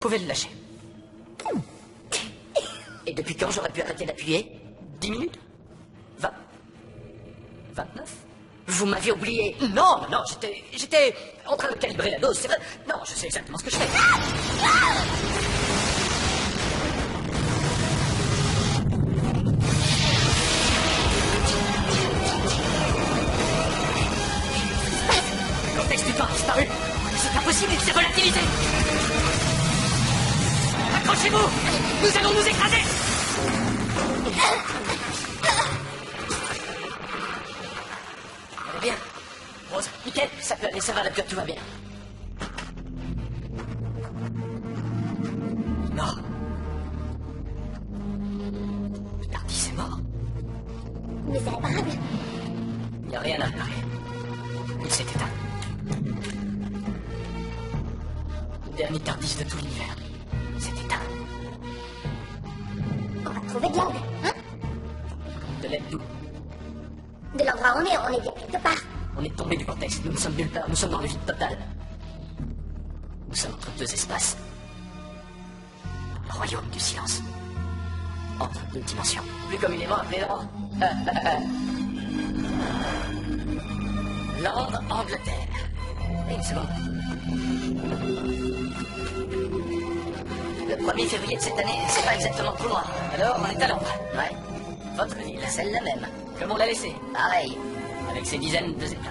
pouvez le lâcher. Et depuis quand j'aurais pu arrêter d'appuyer? 10 minutes? 20? 29? Vous m'aviez oublié. Non, non, j'étais en train de calibrer la dose, c'est vrai. Non, je sais exactement ce que je fais. Le contexte du temps a disparu. C'est impossible, il s'est volatilisé. Accrochez-vous! Nous allons nous écraser! Allez bien. Rose, nickel, ça peut aller, ça va, la pure, tout va bien. Non. Le Tardis est mort. Mais c'est réparable. Il n'y a rien à réparer. Il s'est éteint. Le dernier Tardis de tout l'univers s'est éteint. On va trouver de l'aide, hein? De l'aide d'où? De l'endroit où on est bien quelque part. On est tombé du contexte, nous ne sommes nulle part, nous sommes dans le vide total. Nous sommes entre deux espaces. Le royaume du silence. Entre deux dimensions. Plus communément appelé l'ordre. Londres, Angleterre. Et une seconde. Le 1er février de cette année, c'est pas exactement trop loin. Alors, on est à Londres. Ouais. Votre ville, celle-là même. Comme on l'a laissée. Pareil. Avec ses dizaines de zeppelins.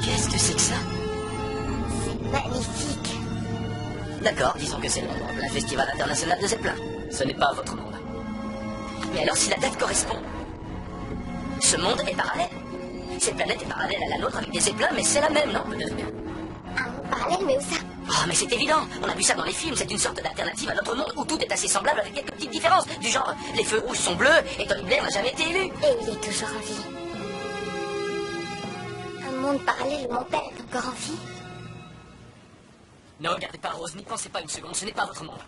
Qu'est-ce que c'est que ça? C'est magnifique. D'accord, disons que c'est le monde, un festival international de zeppelins. Ce n'est pas votre monde. Mais alors si la date correspond, ce monde est parallèle. Cette planète est parallèle à la nôtre avec des zeppelins, mais c'est la même, non? Peut-être bien. Un monde parallèle, mais où ça? Oh, mais c'est évident. On a vu ça dans les films. C'est une sorte d'alternative à notre monde où tout est assez semblable avec quelques petites différences. Du genre, les feux rouges sont bleus et Tony Blair n'a jamais été élu. Et il est toujours en vie. Un monde parallèle où mon père est encore en vie. Ne regardez pas Rose, n'y pensez pas une seconde. Ce n'est pas votre monde.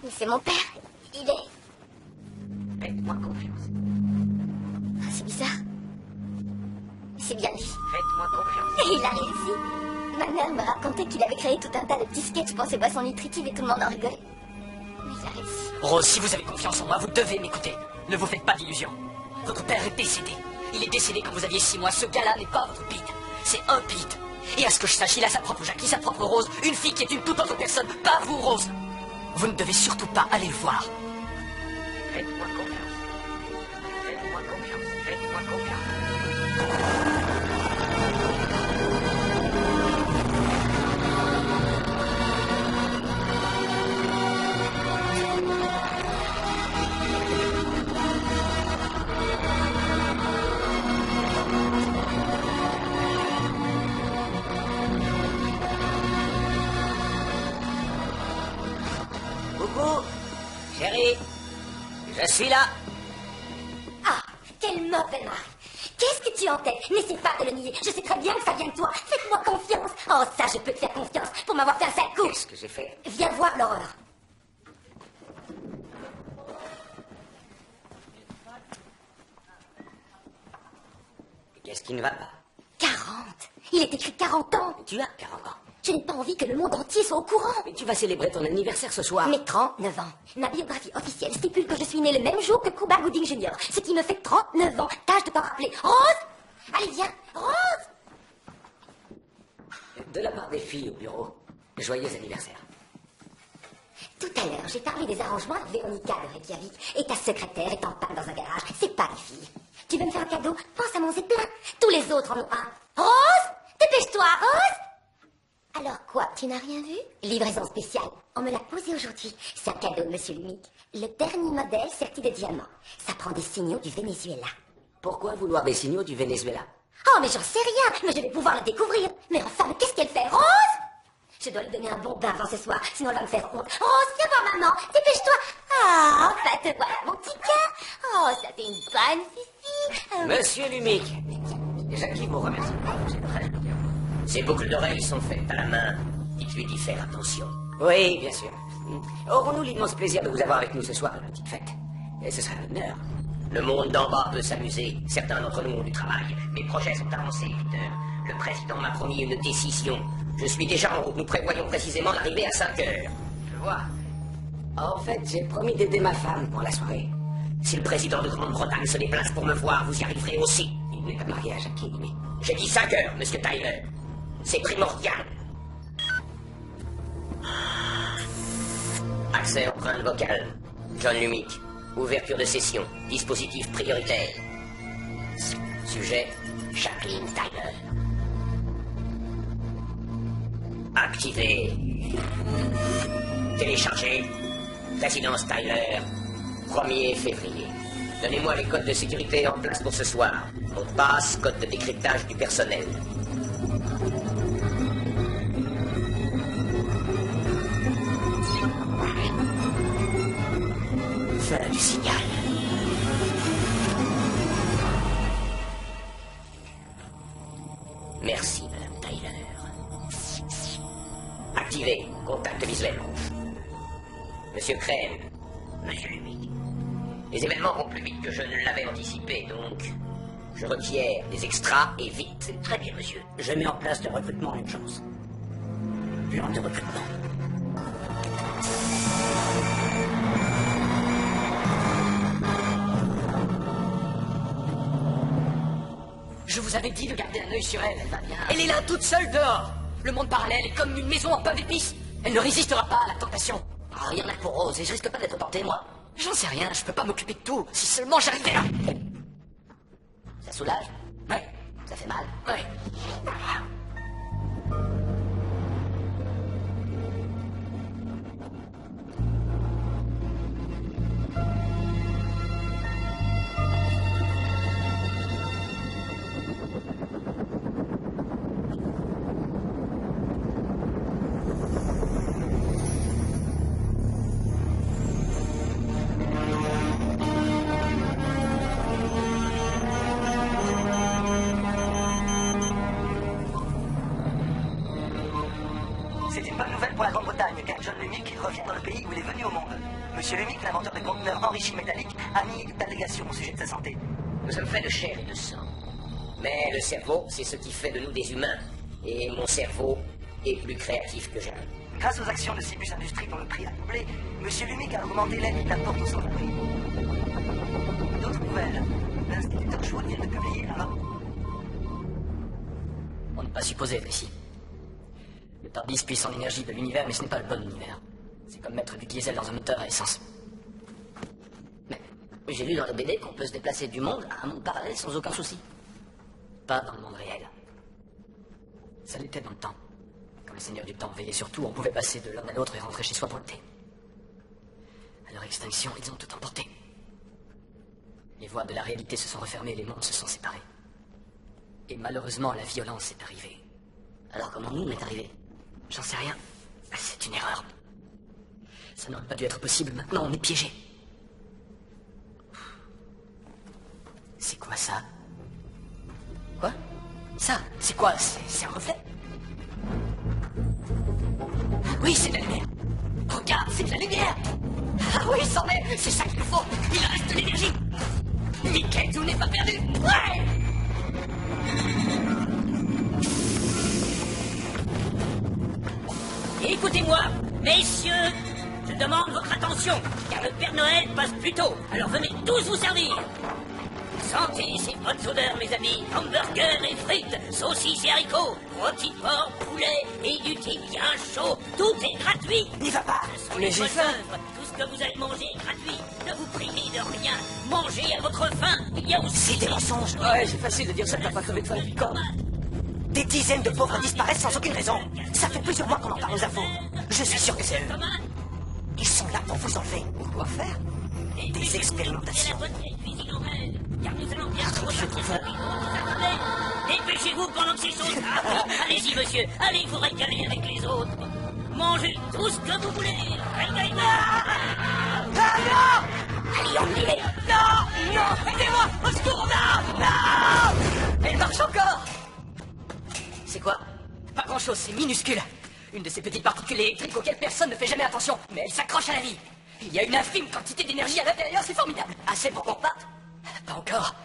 Mais c'est mon père. Il est... Faites-moi confiance. Ah, c'est bizarre. C'est bien lui. Faites-moi confiance. Et il a réussi. Ma mère me racontait qu'il avait créé tout un tas de petits sketchs pour ses boissons nutritives et tout le monde en rigolait. Mais il a réussi. Rose, si vous avez confiance en moi, vous devez m'écouter. Ne vous faites pas d'illusions. Votre père est décédé. Il est décédé quand vous aviez 6 mois. Ce gars-là n'est pas votre Pete. C'est un Pete. Et à ce que je sache, il a sa propre Jackie, sa propre Rose. Une fille qui est une toute autre personne. Pas vous, Rose. Vous ne devez surtout pas aller le voir. Faites-moi confiance. Faites-moi confiance. Faites-moi confiance. Coucou, chérie, je suis là. Ah, quel mauvais mari. Qu'est-ce que tu entêtes? N'essaie pas de le nier. Je sais très bien que ça vient de toi. Faites-moi confiance. Oh, ça, je peux te faire confiance pour m'avoir fait un sale coup. Qu'est-ce que j'ai fait? Viens voir l'horreur. Qu'est-ce qui ne va pas? 40. Il est écrit 40 ans. Tu as 40 ans. Je n'ai pas envie que le monde entier soit au courant. Mais tu vas célébrer ton anniversaire ce soir. Mes 39 ans. Ma biographie officielle stipule que je suis né le même jour que Cuba Gooding Jr., ce qui me fait 39 ans. Tâche de t'en rappeler. Rose! Allez, viens. Rose! De la part des filles au bureau, joyeux anniversaire. Tout à l'heure, j'ai parlé des arrangements avec Véronica de Reykjavik et ta secrétaire est en panne dans un garage. C'est pas les filles. Tu veux me faire un cadeau? Pense à mon zeppelin. Tous les autres en ont un. Rose! Dépêche-toi, Rose! Alors quoi, tu n'as rien vu? Livraison spéciale. On me l'a posé aujourd'hui. C'est un cadeau de Monsieur Lumic. Le dernier modèle serti de diamants. Ça prend des signaux du Venezuela. Pourquoi vouloir des signaux du Venezuela? Oh, mais j'en sais rien. Mais je vais pouvoir le découvrir. Mais enfin, mais qu'est-ce qu'elle fait, Rose? Je dois lui donner un bon bain avant ce soir, sinon elle va me faire honte. Rose, viens voir maman. Dépêche-toi. Ah, enfin, te voilà, mon petit cœur. Oh, ça fait une bonne fifi. Monsieur Lumic, Jackie vous remercie. C'est très bien. Ces boucles d'oreilles sont faites à la main. Dites-lui d'y faire attention. Oui, bien sûr. Aurons-nous l'immense plaisir de vous avoir avec nous ce soir à la petite fête? Et ce serait un honneur. Le monde d'en bas peut s'amuser. Certains d'entre nous ont du travail. Mes projets sont avancés, Peter. Le président m'a promis une décision. Je suis déjà en route, nous prévoyons précisément l'arrivée à 5 heures. Je vois. En fait, j'ai promis d'aider ma femme pour la soirée. Si le président de Grande-Bretagne se déplace pour me voir, vous y arriverez aussi. Il n'est pas marié à Jackie, mais... J'ai dit 5 heures, monsieur Tyler. C'est primordial. Accès empreinte vocale. John Lumick. Ouverture de session. Dispositif prioritaire. Sujet, Jacqueline Tyler. Activé. Téléchargé. Résidence Tyler. 1er février. Donnez-moi les codes de sécurité en place pour ce soir. Mot de passe, code de décryptage du personnel. Fin du signal. Merci, Madame Tyler. Activé. Contact visuel. Monsieur Crane. Monsieur Lumick. Les événements vont plus vite que je ne l'avais anticipé, donc... Je requiers des extras et vite. C'est très bien, monsieur. Je mets en place le recrutement en urgence. Plan de recrutement. Je vous avais dit de garder un œil sur elle, elle va bien. Elle est là, toute seule, dehors. Le monde parallèle est comme une maison en pain d'épices. Elle ne résistera pas à la tentation. Oh, il y en a que pour Rose, et je risque pas d'être tenté, moi. J'en sais rien, je peux pas m'occuper de tout. Si seulement j'arrivais là. Ça soulage? Ouais, Ça fait mal? ouais. C'est une bonne nouvelle pour la Grande-Bretagne, car John Lumick revient dans le pays où il est venu au monde. Monsieur Lumick, l'inventeur des conteneurs enrichis métalliques, a mis d'allégations au sujet de sa santé. Nous sommes faits de chair et de sang. Mais le cerveau, c'est ce qui fait de nous des humains. Et mon cerveau est plus créatif que jamais. Grâce aux actions de Cibus Industries dont le prix a doublé, Monsieur Lumick a augmenté l'aide qu'il apporte aux sans-abri. D'autres nouvelles. L'instituteur Schwood vient de publier un rapport. On n'est pas supposé être ici. Le TARDIS puise en énergie de l'univers, mais ce n'est pas le bon univers. C'est comme mettre du diesel dans un moteur à essence. Mais j'ai lu dans les BD qu'on peut se déplacer du monde à un monde parallèle sans aucun souci. Pas dans le monde réel. Ça l'était dans le temps. Quand les seigneurs du temps veillaient sur tout, on pouvait passer de l'un à l'autre et rentrer chez soi pour le thé. À leur extinction, ils ont tout emporté. Les voies de la réalité se sont refermées, les mondes se sont séparés. Et malheureusement, la violence est arrivée. Alors comment nous, on est arrivé? J'en sais rien. C'est une erreur. Ça n'aurait pas dû être possible. Maintenant, on est piégé. C'est quoi ça? Quoi? Ça, c'est quoi? C'est un reflet? Oui, c'est de la lumière. Regarde, c'est de la lumière. Ah oui, c'en est. C'est ça qu'il nous faut. Il reste de l'énergie. Mickey, tout n'est pas perdu. Ouais! Écoutez-moi, messieurs, je demande votre attention, car le Père Noël passe plus tôt, alors venez tous vous servir. Sentez ces bonnes odeurs, mes amis, hamburgers et frites, saucisses et haricots, rôti de porc, poulet et du thé bien chaud, tout est gratuit. N'y va pas. Ce sont Mais les j'ai bonnes faim. œuvres, tout ce que vous allez manger est gratuit, ne vous privez de rien, mangez à votre faim, il y a aussi... C'est des mensonges. Ouais, c'est facile de dire ça, t'as pas crevé de faim depuis quand? Des dizaines de pauvres disparaissent sans aucune raison. Ça fait plusieurs mois qu'on en parle aux infos. Je suis sûr que c'est eux. Ils sont là pour vous enlever. Quoi faire? Des expérimentations. Car nous allons bientôt dépêchez-vous pendant que c'est chaud. Allez-y, monsieur. Allez vous régaler avec les autres. Mangez tout ce que vous voulez. Régalez-vous. Ah non! Allez, emmenez-les! Non! Non! Aidez-moi! Au secours! Non! Non! Elle marche encore! C'est quoi? Pas grand-chose, c'est minuscule. Une de ces petites particules électriques auxquelles personne ne fait jamais attention, mais elle s'accroche à la vie. Il y a une infime quantité d'énergie à l'intérieur, c'est formidable. Assez pour qu'on parte? Pas encore.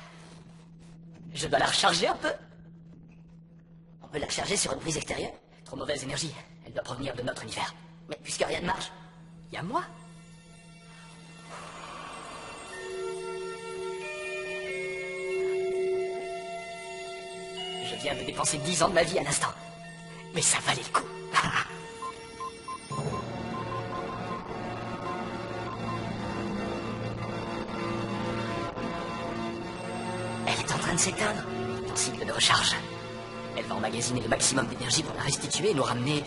Je dois la recharger un peu. On peut la recharger sur une prise extérieure? Trop mauvaise énergie. Elle doit provenir de notre univers. Mais puisque rien ne marche, il y a moi. Je viens de dépenser 10 ans de ma vie à l'instant. Mais ça valait le coup. Elle est en train de s'éteindre. En cycle de recharge. Elle va emmagasiner le maximum d'énergie pour la restituer et nous ramener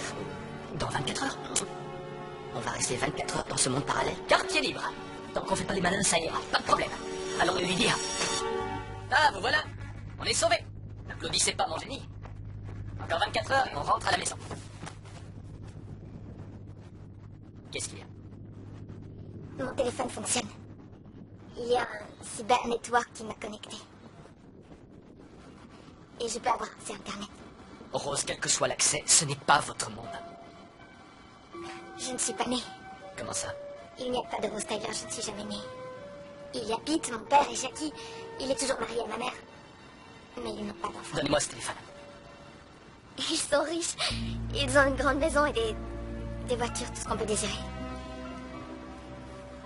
dans 24 heures. On va rester 24 heures dans ce monde parallèle. Quartier libre. Tant qu'on fait pas les malins, ça ira. Pas de problème. Allons lui dire. Ah, vous voilà. On est sauvés. N'applaudissez pas mon génie. Encore 24 heures et on rentre à la maison. Qu'est-ce qu'il y a? Mon téléphone fonctionne. Il y a un cyber-network qui m'a connecté. Et je peux avoir accès à Internet. Rose, quel que soit l'accès, ce n'est pas votre monde. Je ne suis pas née. Comment ça? Il n'y a pas de Rose Tyler, je ne suis jamais née. Il y a Pete, mon père, et Jackie. Il est toujours marié à ma mère. Mais ils n'ont pas d'enfant. Donnez-moi ce téléphone. Ils sont riches. Ils ont une grande maison et des voitures, tout ce qu'on peut désirer.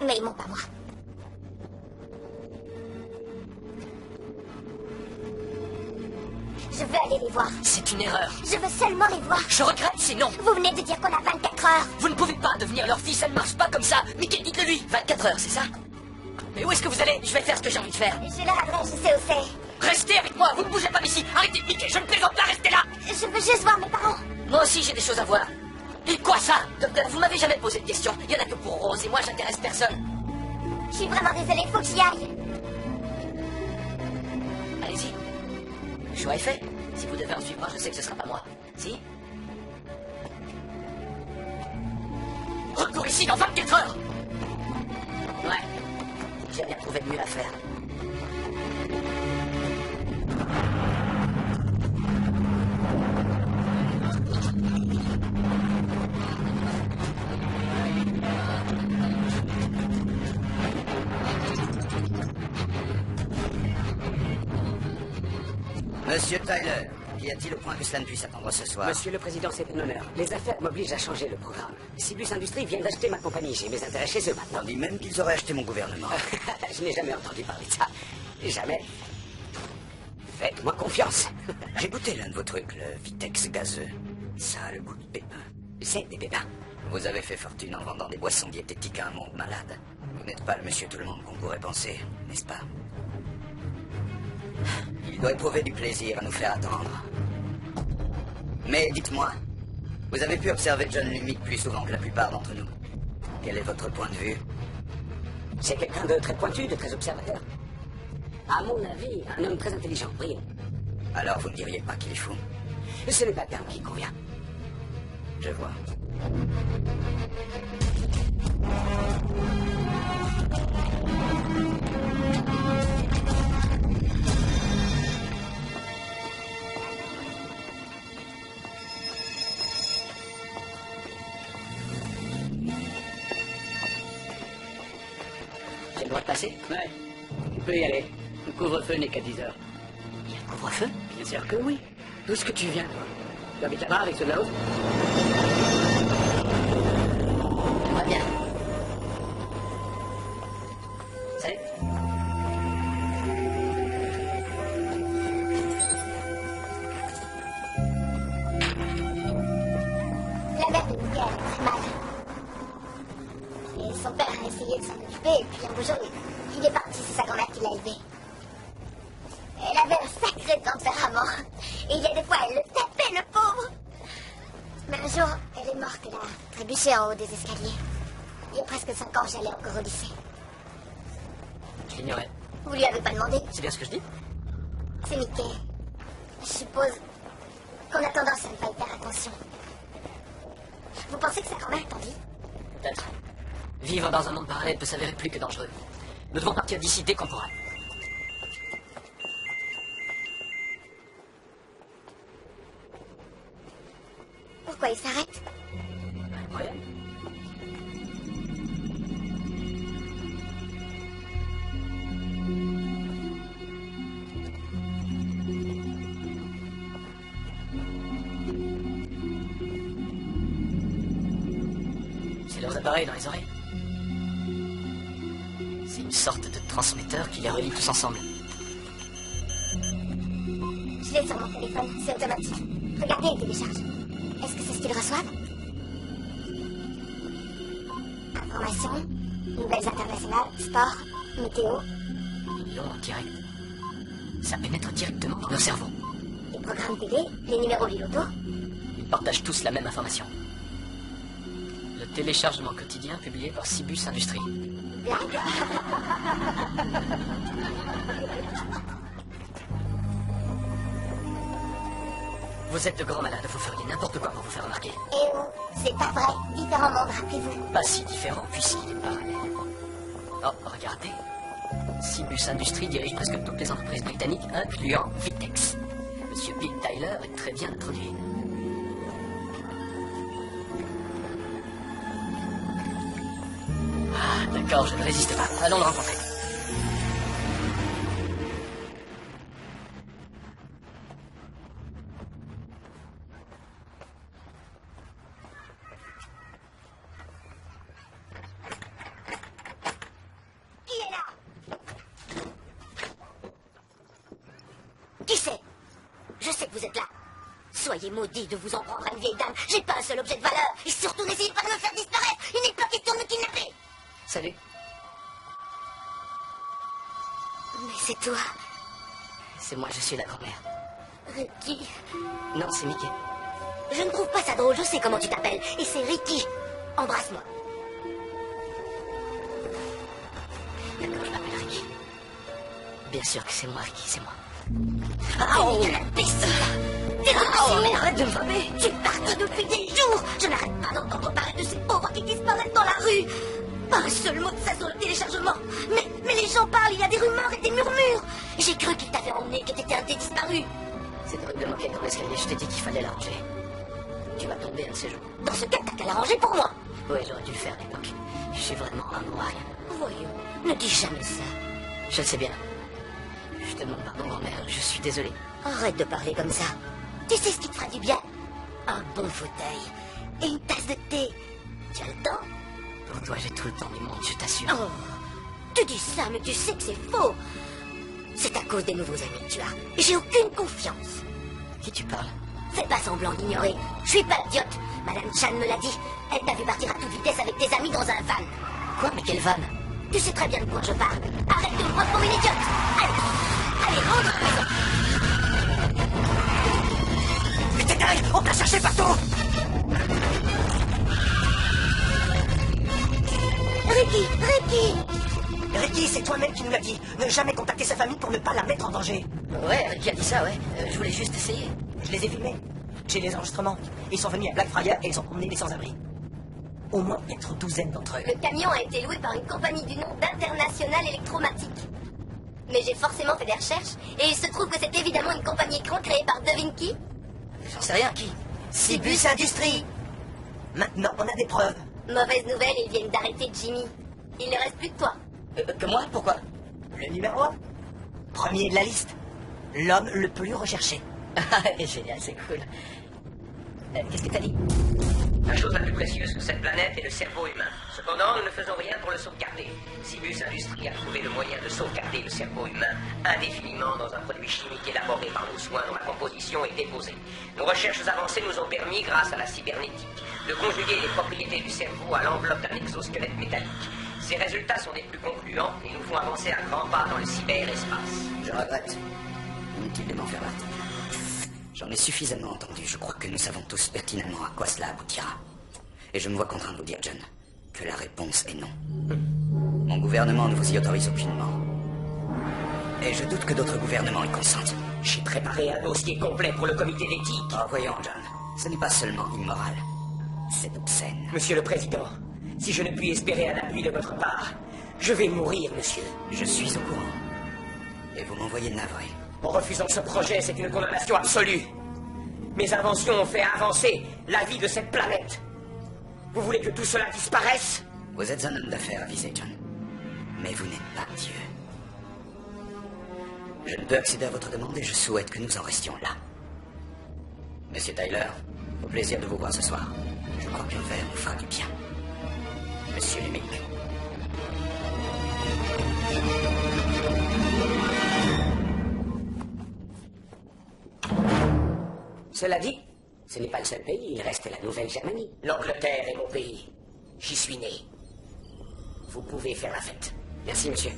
Mais ils m'ont pas moi. Je veux aller les voir. C'est une erreur. Je veux seulement les voir. Je regrette, c'est non. Vous venez de dire qu'on a 24 heures. Vous ne pouvez pas devenir leur fils, ça ne marche pas comme ça. Mickey, dites-le lui. 24 heures, c'est ça? Mais où est-ce que vous allez? Je vais faire ce que j'ai envie de faire. J'ai leur adresse, je sais où c'est. Restez avec moi, vous ne bougez pas d'ici. Arrêtez, Mickey, je ne plaisante pas, restez là. Je veux juste voir mes parents. Moi aussi, j'ai des choses à voir. Et quoi ça? Docteur, vous m'avez jamais posé de questions. Il y en a que pour Rose et moi, j'intéresse personne. Je suis vraiment désolée, faut que j'y aille. Allez-y. Le choix est fait. Si vous devez en suivre un, je sais que ce sera pas moi. Si? Retour ici dans 24 heures. Ouais. J'ai bien trouvé de mieux à faire. Monsieur Tyler, qu'y a-t-il au point que cela ne puisse attendre ce soir? Monsieur le Président, c'est un honneur. Les affaires m'obligent à changer le programme. Cibus Industries vient d'acheter ma compagnie. J'ai mes intérêts chez eux maintenant. On dit même qu'ils auraient acheté mon gouvernement. Je n'ai jamais entendu parler de ça. Jamais. Faites-moi confiance. J'ai goûté l'un de vos trucs, le Vitex gazeux. Ça a le goût de pépin. C'est des pépins. Vous avez fait fortune en vendant des boissons diététiques à un monde malade. Vous n'êtes pas le monsieur tout le monde qu'on pourrait penser, n'est-ce pas? Il doit éprouver du plaisir à nous faire attendre. Mais dites-moi, vous avez pu observer John Lumic plus souvent que la plupart d'entre nous. Quel est votre point de vue? C'est quelqu'un de très pointu, de très observateur. À mon avis, un homme très intelligent, brillant. Alors vous ne diriez pas qu'il est fou? Ce n'est pas le terme qui convient. Je vois. J'ai le droit de passer? Ouais, tu peux y aller. Le couvre-feu n'est qu'à 10 heures. Il y a le couvre-feu? Bien sûr que oui. D'où est-ce que tu viens, toi? Tu habites là-bas avec ceux de là-haut? Très bien. Salut. La mère de Miguel est très mal. Et son père a essayé de s'en occuper, et puis un beau jour, il est parti, c'est sa grand-mère qui l'a élevé. Elle avait un sacré tempérament. Et il y a des fois, elle le tapait, le pauvre. Mais un jour, elle est morte, elle a trébuché en haut des escaliers. Il y a presque 5 ans, j'allais encore au lycée. Je l'ignorais. Vous lui avez pas demandé? C'est bien ce que je dis? C'est Mickey. Je suppose qu'on a tendance à ne pas y faire attention. Vous pensez que sa grand-mère t'en dit? Peut-être. Vivre dans un monde parallèle peut s'avérer plus que dangereux. Nous devons partir d'ici dès qu'on pourra. Pourquoi il s'arrête? Incroyable. leurs appareils dans les oreilles. C'est une sorte de transmetteur qui les relie tous ensemble. Je l'ai sur mon téléphone, c'est automatique. Regardez, il télécharge. Est-ce que c'est ce qu'ils reçoivent? Informations, nouvelles internationales, sport, météo. Ils l'ont en direct. Ça pénètre directement dans nos cerveaux. Les programmes télé, les numéros du loto. Ils partagent tous la même information. Le téléchargement quotidien publié par Cibus Industries. Blague. Vous êtes de grands malades, vous feriez n'importe quoi pour vous faire remarquer. Eh oh, c'est pas vrai. Différents mondes, rappelez-vous. Pas si différent puisqu'il est parallèle. Oh, regardez. Cibus Industries dirige presque toutes les entreprises britanniques, incluant Vitex. Monsieur Bill Tyler est très bien introduit. Ah, d'accord, je ne résiste pas. Allons le rencontrer. Qui est là? Qui c'est? Je sais que vous êtes là. Soyez maudits de vous en prendre à une vieille dame. J'ai pas un seul objet de valeur. Et surtout, n'essayez pas de me faire disparaître. Il n'est pas question de me kidnapper. Salut. Mais c'est toi, C'est moi, je suis la grand-mère. Ricky. Non, c'est Mickey. Je ne trouve pas ça drôle. Je sais comment tu t'appelles. Et c'est Ricky. Embrasse-moi. D'accord, je m'appelle Ricky. Bien sûr que c'est moi, Ricky, c'est moi. Oh, quel imbécile! Oh, mais arrête de me frapper! Tu es parti depuis des jours! Je n'arrête pas d'entendre parler de ces pauvres qui disparaissent dans la rue! Pas un seul mot de ça sur le téléchargement! Mais les gens parlent, il y a des rumeurs et des murmures! J'ai cru qu'ils t'avaient emmené, que t'étais un des disparus! C'est horriblement qu'elle dans l'escalier, je t'ai dit qu'il fallait l'arranger. Tu vas tomber un de ces jours. Dans ce cas, t'as qu'à l'arranger pour moi! Oui, j'aurais dû le faire à l'époque. Je suis vraiment un bon à rien. Voyons, ne dis jamais ça. Je le sais bien. Je te demande pardon, grand-mère, je suis désolé. Arrête de parler comme ça. Tu sais ce qui te fera du bien? Un bon fauteuil et une tasse de thé. Tu as le temps? Pour toi, j'ai tout le temps du monde, je t'assure. Oh, tu dis ça, mais tu sais que c'est faux. C'est à cause des nouveaux amis que tu as. Et j'ai aucune confiance. Qui tu parles? Fais pas semblant d'ignorer. Je suis pas idiote. Madame Chan me l'a dit. Elle t'a vu partir à toute vitesse avec tes amis dans un van. Quoi? Mais quelle vanne? Tu sais très bien de quoi je parle. Arrête de me prendre pour une idiote. Allez, rentre à la maison. Mais t'es dingue! On t'a cherché partout! Ricky! Ricky, c'est toi-même qui nous l'as dit. Ne jamais contacter sa famille pour ne pas la mettre en danger. Ouais, Ricky a dit ça, ouais. Je voulais juste essayer. Je les ai filmés. J'ai les enregistrements. Ils sont venus à Blackfriars et ils ont emmené les sans-abri. Au moins peut-être douzaine d'entre eux. Le camion a été loué par une compagnie du nom d'International Electromatic. Mais j'ai forcément fait des recherches et il se trouve que c'est évidemment une compagnie écran créée par devine qui? J'en sais rien, qui? Cibus Industries. Maintenant, on a des preuves. Mauvaise nouvelle, ils viennent d'arrêter Jimmy. Il ne reste plus que toi. Que moi? Pourquoi? Le numéro 1. Premier de la liste. L'homme le plus recherché. Ah, génial, c'est cool. Qu'est-ce que t'as dit? La chose la plus précieuse sur cette planète est le cerveau humain. Cependant, nous ne faisons rien pour le sauvegarder. Cibus Industries a trouvé le moyen de sauvegarder le cerveau humain indéfiniment dans un produit chimique élaboré par nos soins dont la composition est déposée. Nos recherches avancées nous ont permis, grâce à la cybernétique, de conjuguer les propriétés du cerveau à l'enveloppe d'un exosquelette métallique. Ces résultats sont des plus concluants et nous font avancer à grands pas dans le cyberespace. Je regrette. Inutile de m'en faire l'article. J'en ai suffisamment entendu. Je crois que nous savons tous pertinemment à quoi cela aboutira. Et je me vois contraint de vous dire, John, que la réponse est non. Mon gouvernement ne vous y autorise aucunement. Et je doute que d'autres gouvernements y consentent. J'ai préparé un dossier complet pour le comité d'éthique. Oh, voyons, John. Ce n'est pas seulement immoral. C'est obscène. Monsieur le Président, si je ne puis espérer un appui de votre part, je vais mourir, monsieur. Je suis au courant. Et vous m'envoyez navré. En refusant ce projet, c'est une condamnation absolue. Mes inventions ont fait avancer la vie de cette planète. Vous voulez que tout cela disparaisse? Vous êtes un homme d'affaires avisé, John. Mais vous n'êtes pas Dieu. Je ne peux accéder à votre demande et je souhaite que nous en restions là. Monsieur Tyler, au plaisir de vous voir ce soir. Je crois qu'un verre nous fera du bien. Cela dit, ce n'est pas le seul pays, il reste la Nouvelle-Germanie. L'Angleterre est mon pays. J'y suis né. Vous pouvez faire la fête. Merci, monsieur.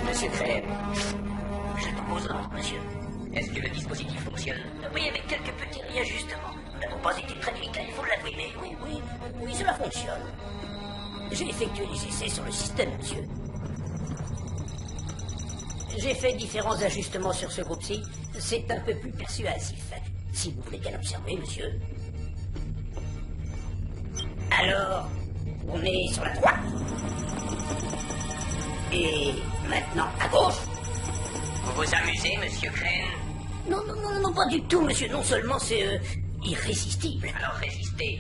Monsieur Crane. J'attends vos ordres, monsieur. Est-ce que le dispositif fonctionne? Oui, avec quelques petits réajustements. Nous n'avons pas été très efficaces, il faut l'avouer, mais oui, cela fonctionne. J'ai effectué les essais sur le système, monsieur. J'ai fait différents ajustements sur ce groupe-ci. C'est un peu plus persuasif. Si vous voulez bien observer, monsieur. Alors, on est sur la droite. Et maintenant, à gauche. Vous vous amusez, monsieur Crane? Non, pas du tout, monsieur. Non seulement c'est irrésistible. Alors résistez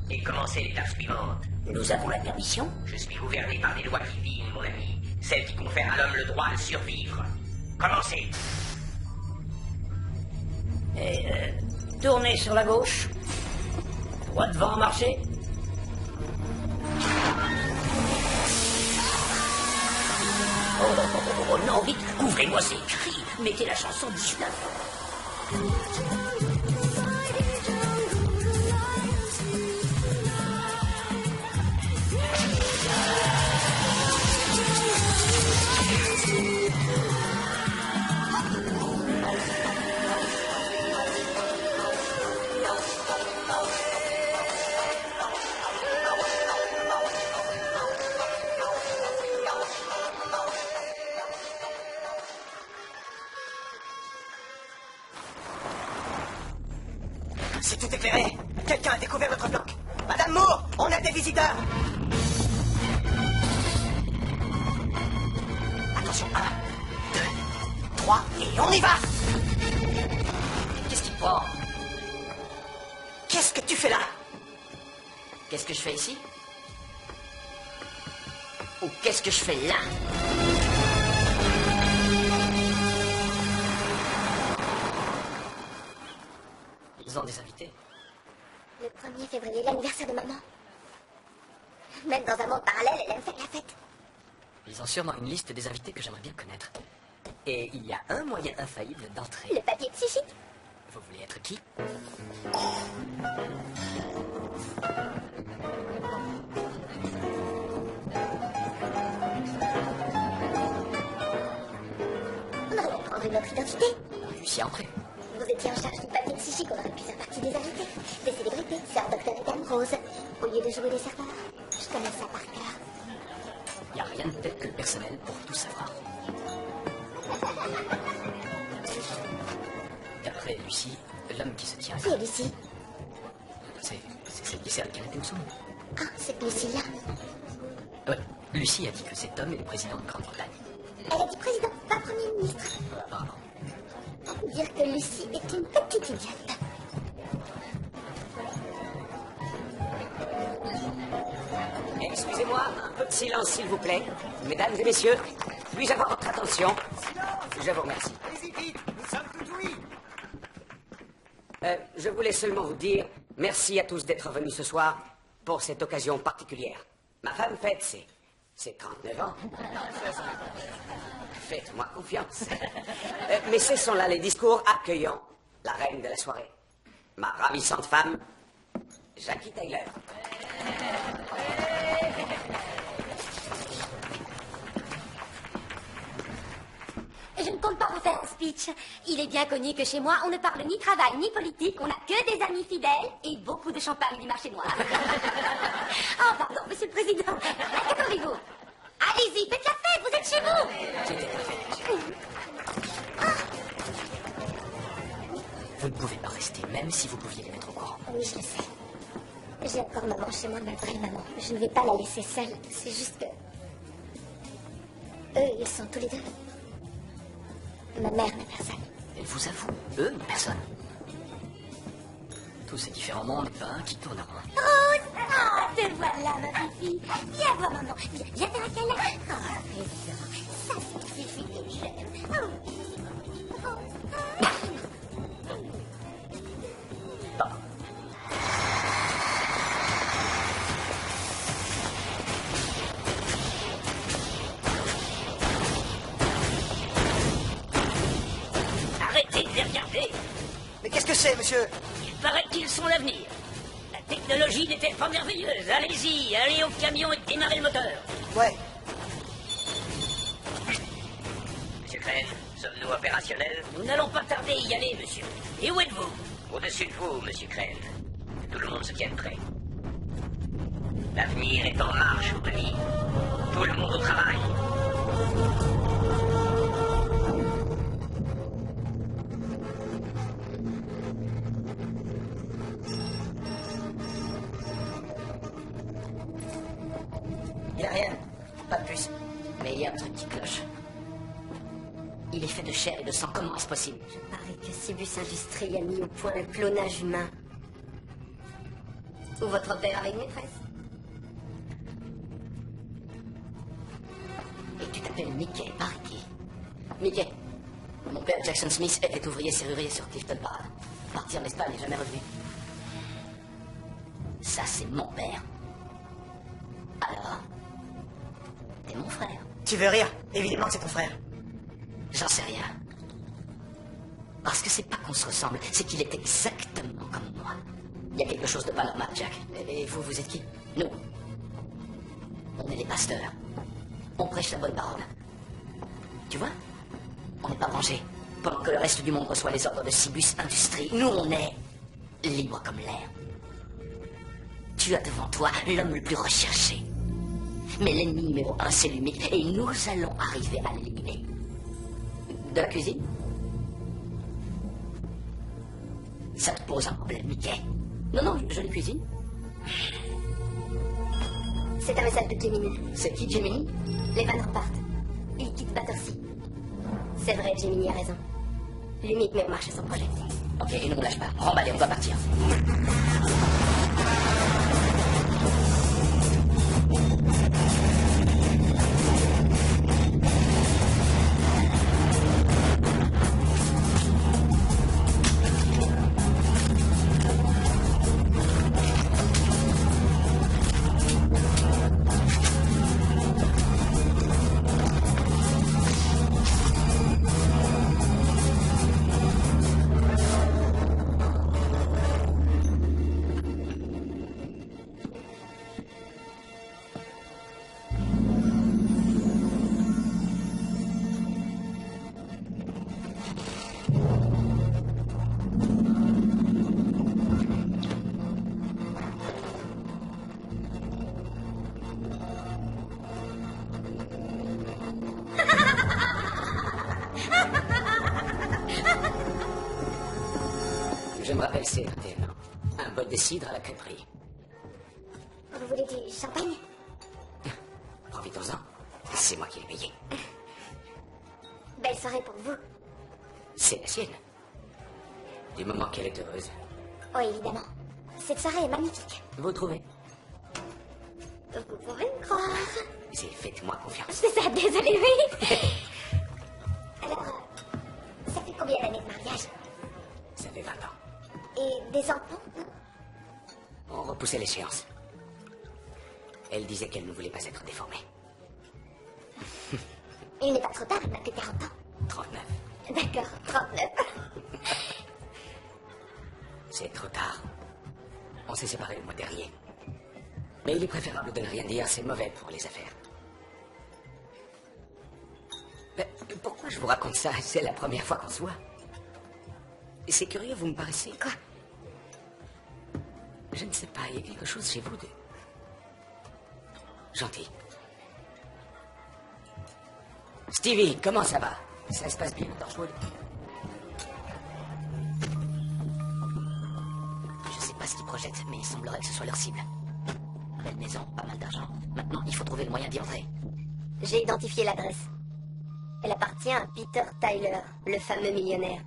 et commencez l'étape suivante. Nous avons la permission. Je suis gouverné par des lois divines, mon ami. Celles qui confèrent à l'homme le droit de survivre. Commencez. Et tournez sur la gauche. Droit devant, marchez. Oh, non, vite, couvrez-moi ces cris. Mettez la chanson 19. C'est tout éclairé. Quelqu'un a découvert notre bloc. Madame Moore, on a des visiteurs. Attention, 1, 2, 3, et on y va. Qu'est-ce qui prend? Qu'est-ce que tu fais là? Qu'est-ce que je fais ici? Ou qu'est-ce que je fais là? Ils ont des invités. Le 1er février, l'anniversaire de maman. Même dans un monde parallèle, elle aime faire la fête. Ils ont sûrement une liste des invités que j'aimerais bien connaître. Et il y a un moyen infaillible d'entrer. Le papier psychique. Vous voulez être qui? On aurait pu prendre une autre identité. Lucie André. Vous étiez en charge du papier psychique, on aurait pu faire partie des invités. Des célébrités, Sir Dr. Ethan Rose. Au lieu de jouer des serveurs, je connais ça par cœur. Il n'y a rien de tel que le personnel pour tout savoir. D'après Lucie, l'homme qui se tient Qui est Lucie? c'est celle qui sert le canapé au saumon. Ah, c'est Lucie-là. Ouais, Lucie a dit que cet homme est le président de Grande-Bretagne. Elle a dit président, pas premier ministre. Pardon. Dire que Lucie est une petite idiote. Excusez-moi, un peu de silence, s'il vous plaît. Mesdames et messieurs, puis-je avoir votre attention? Je vous remercie. Allez-y vite, nous sommes tout oui. Je voulais seulement vous dire merci à tous d'être venus ce soir pour cette occasion particulière. Ma femme fête ses 39 ans. Faites-moi confiance. Mais cessons là les discours, accueillons la reine de la soirée. Ma ravissante femme, Jackie Taylor. Je ne compte pas vous faire un speech. Il est bien connu que chez moi, on ne parle ni travail ni politique, on n'a que des amis fidèles et beaucoup de champagne du marché noir. Oh, pardon, monsieur le président. Qu'attendez-vous? Allez-y, faites la fête, vous êtes chez vous. C'était parfait. Vous ne pouvez pas rester, même si vous pouviez les mettre au courant. Oui, je le sais. J'ai encore maman chez moi, ma vraie maman. Je ne vais pas la laisser seule. C'est juste que... Eux, ils sont tous les deux. Ma mère n'a personne. Elle vous avoue, eux, personne. Tous ces différents mondes, ben, qui tournent en rond. Rose! Ah, te voilà, ma fifi. Viens voir maman. Viens faire un câlin. Ah, présent. Ça, c'est fifi que j'aime. Oh. qu'est-ce que c'est, monsieur? Il paraît qu'ils sont l'avenir. La technologie n'est-elle pas merveilleuse? Allez-y, allez au camion et démarrez le moteur. Ouais. Monsieur Crane, sommes-nous opérationnels? Nous n'allons pas tarder à y aller, monsieur. Et où êtes-vous? Au-dessus de vous, monsieur Crane. Que tout le monde se tienne prêt. L'avenir est en marche, Tony. Tout le monde au travail. Y a rien. Pas de plus. Mais il y a un truc qui cloche. Il est fait de chair et de sang, comment est-ce possible? Je parie que Cibus Industries a mis au point le clonage humain. Ou votre père avec une maîtresse. Et tu t'appelles Mickey, pareil qui? Mickey. Mon père Jackson Smith était ouvrier serrurier sur Clifton Parade. Parti en Espagne et jamais revenu. Ça, c'est mon père. Alors, t'es mon frère. Tu veux rire? Évidemment que c'est ton frère. J'en sais rien. Parce que c'est pas qu'on se ressemble, c'est qu'il est exactement comme moi. Il y a quelque chose de pas normal, Jack. Et vous, vous êtes qui? Nous. On est des pasteurs. On prêche la bonne parole. Tu vois? On n'est pas rangés. Pendant que le reste du monde reçoit les ordres de Cibus Industries, nous, on est libres comme l'air. Tu as devant toi l'homme le plus recherché. Mais l'ennemi numéro 1, c'est l'humique, et nous allons arriver à l'éliminer. De la cuisine? Ça te pose un problème, Mickey? Non, non, je les cuisine. C'est un message de Gemini. C'est qui, Gemini? Les vannes repartent. Il quitte Battersea. C'est vrai, Gemini a raison. L'unique met en marche son projet. Ok, et nous on lâche pas. Remballez, on va partir. Je me rappelle, c'est un bol de cidre à la crêperie. Vous voulez du champagne? Profitons-en. C'est moi qui l'ai payé. Belle soirée pour vous. C'est la sienne. Du moment qu'elle est heureuse. Oui, évidemment. Cette soirée est magnifique. Vous trouvez? Vous pouvez me croire. Faites-moi confiance. C'est ça, désolé, oui. Alors, ça fait combien d'années de mariage? Ça fait 20 ans. Et des enfants? On repoussait l'échéance. Elle disait qu'elle ne voulait pas être déformée. Il n'est pas trop tard, elle n'a que 40 ans. 39. D'accord, 39. C'est trop tard. On s'est séparés le mois dernier. Mais il est préférable de ne rien dire, c'est mauvais pour les affaires. Mais pourquoi je vous raconte ça? C'est la première fois qu'on se voit. C'est curieux, vous me paraissez... Quoi? Je ne sais pas, il y a quelque chose chez vous de... gentil. Stevie, comment ça va? Ça se passe bien, Torchwood? Je sais pas ce qu'ils projettent, mais il semblerait que ce soit leur cible. Belle maison, pas mal d'argent. Maintenant, il faut trouver le moyen d'y entrer. J'ai identifié l'adresse. Elle appartient à Peter Tyler, le fameux millionnaire.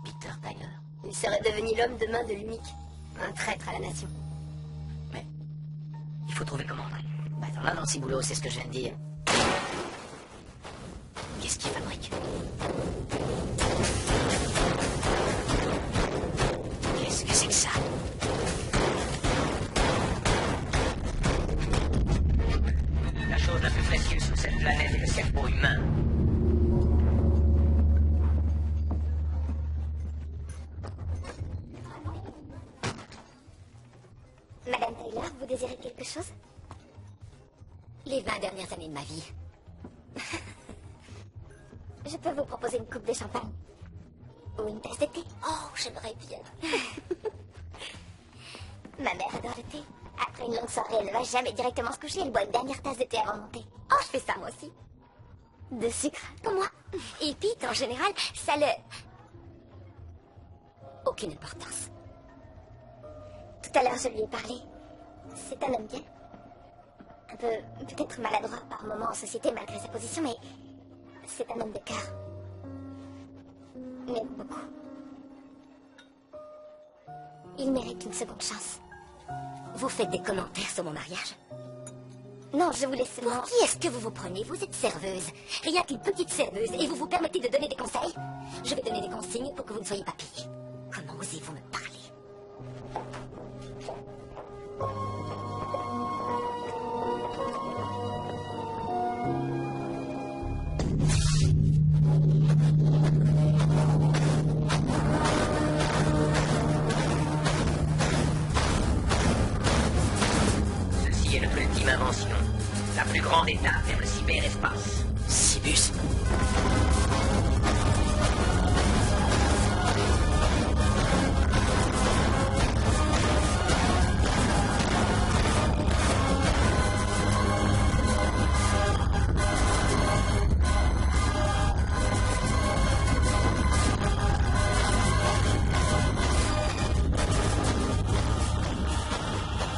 Peter Tyler. Il serait devenu l'homme de main de l'unique. Un traître à la nation. Mais il faut trouver comment entrer. Bah, dans l'un dans boulot, c'est ce que je viens de dire. Qu'est-ce qu'il fabrique? Qu'est-ce que c'est que ça? La chose la plus précieuse sur cette planète est le cerveau humain. Madame Taylor, vous désirez quelque chose? Les 20 dernières années de ma vie. Je peux vous proposer une coupe de champagne? Ou une tasse de thé? Oh, j'aimerais bien. Ma mère adore le thé. Après une longue soirée, elle ne va jamais directement se coucher. Elle boit une dernière tasse de thé avant de monter. Oh, je fais ça moi aussi. De sucre, comme moi. Et Pete, en général, ça le... Aucune importance. Tout à l'heure, je lui ai parlé. C'est un homme bien. Un peu, peut-être maladroit par moments en société malgré sa position, mais c'est un homme de cœur. Mais beaucoup. Il mérite une seconde chance. Vous faites des commentaires sur mon mariage? Non, je vous laisse seulement... Pour qui est-ce que vous vous prenez? Vous êtes serveuse. Rien qu'une petite serveuse, et vous vous permettez de donner des conseils? Je vais donner des consignes pour que vous ne soyez pas payée. Comment osez-vous me parler? Ceci est notre ultime invention. La plus grande étape vers le cyberespace. Cibus.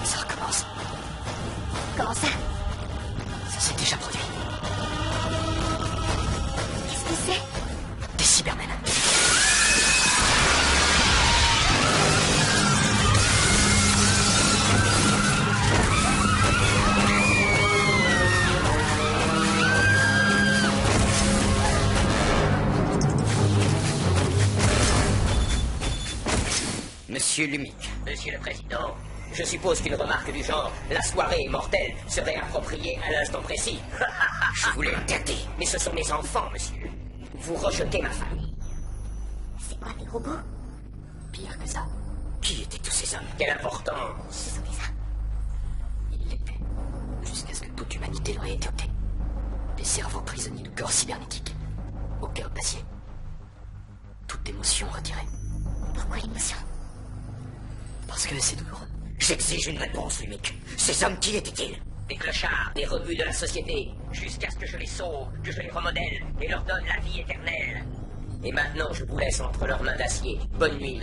Ça recommence. Comment ça? Ça s'est déjà produit. Qu'est-ce que c'est? Des Cybermen. Monsieur Lumic. Monsieur le Président, je suppose qu'une remarque du genre « la soirée est mortelle » serait appropriée à l'instant précis. Je vous l'ai interdit. Mais ce sont mes enfants, monsieur. Vous rejetez ma famille. C'est quoi, des robots? Pire que ça. Qui étaient tous ces hommes? Quelle importance. Ce sont des hommes. Ils l'étaient. Jusqu'à ce que toute l'humanité leur ait été ôtée. Des cerveaux prisonniers de corps cybernétiques. Au cœur d'acier. Toute émotion retirée. Pourquoi l'émotion? Parce que c'est douloureux. J'exige une réponse, Lumic. Ces hommes, qui étaient-ils? Des clochards, des rebuts de la société, jusqu'à ce que je les sauve, que je les remodèle et leur donne la vie éternelle. Et maintenant, je vous laisse entre leurs mains d'acier. Bonne nuit,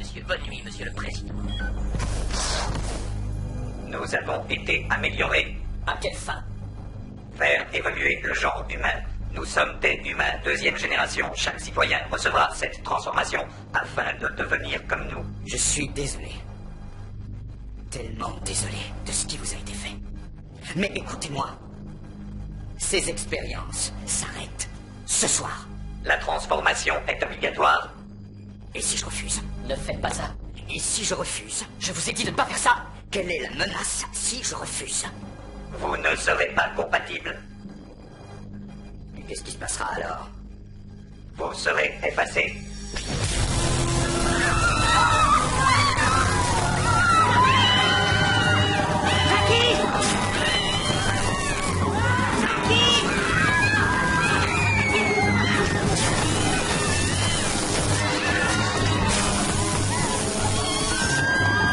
monsieur le Président. Nous avons été améliorés. À quelle fin? Faire évoluer le genre humain. Nous sommes des humains deuxième génération. Chaque citoyen recevra cette transformation afin de devenir comme nous. Je suis désolé. Tellement désolé de ce qui vous a été fait. Mais écoutez-moi. Ces expériences s'arrêtent ce soir. La transformation est obligatoire. Et si je refuse? Ne faites pas ça. Et si je refuse? Je vous ai dit de ne pas faire ça. Quelle est la menace si je refuse? Vous ne serez pas compatibles. Et qu'est-ce qui se passera alors? Vous serez effacés.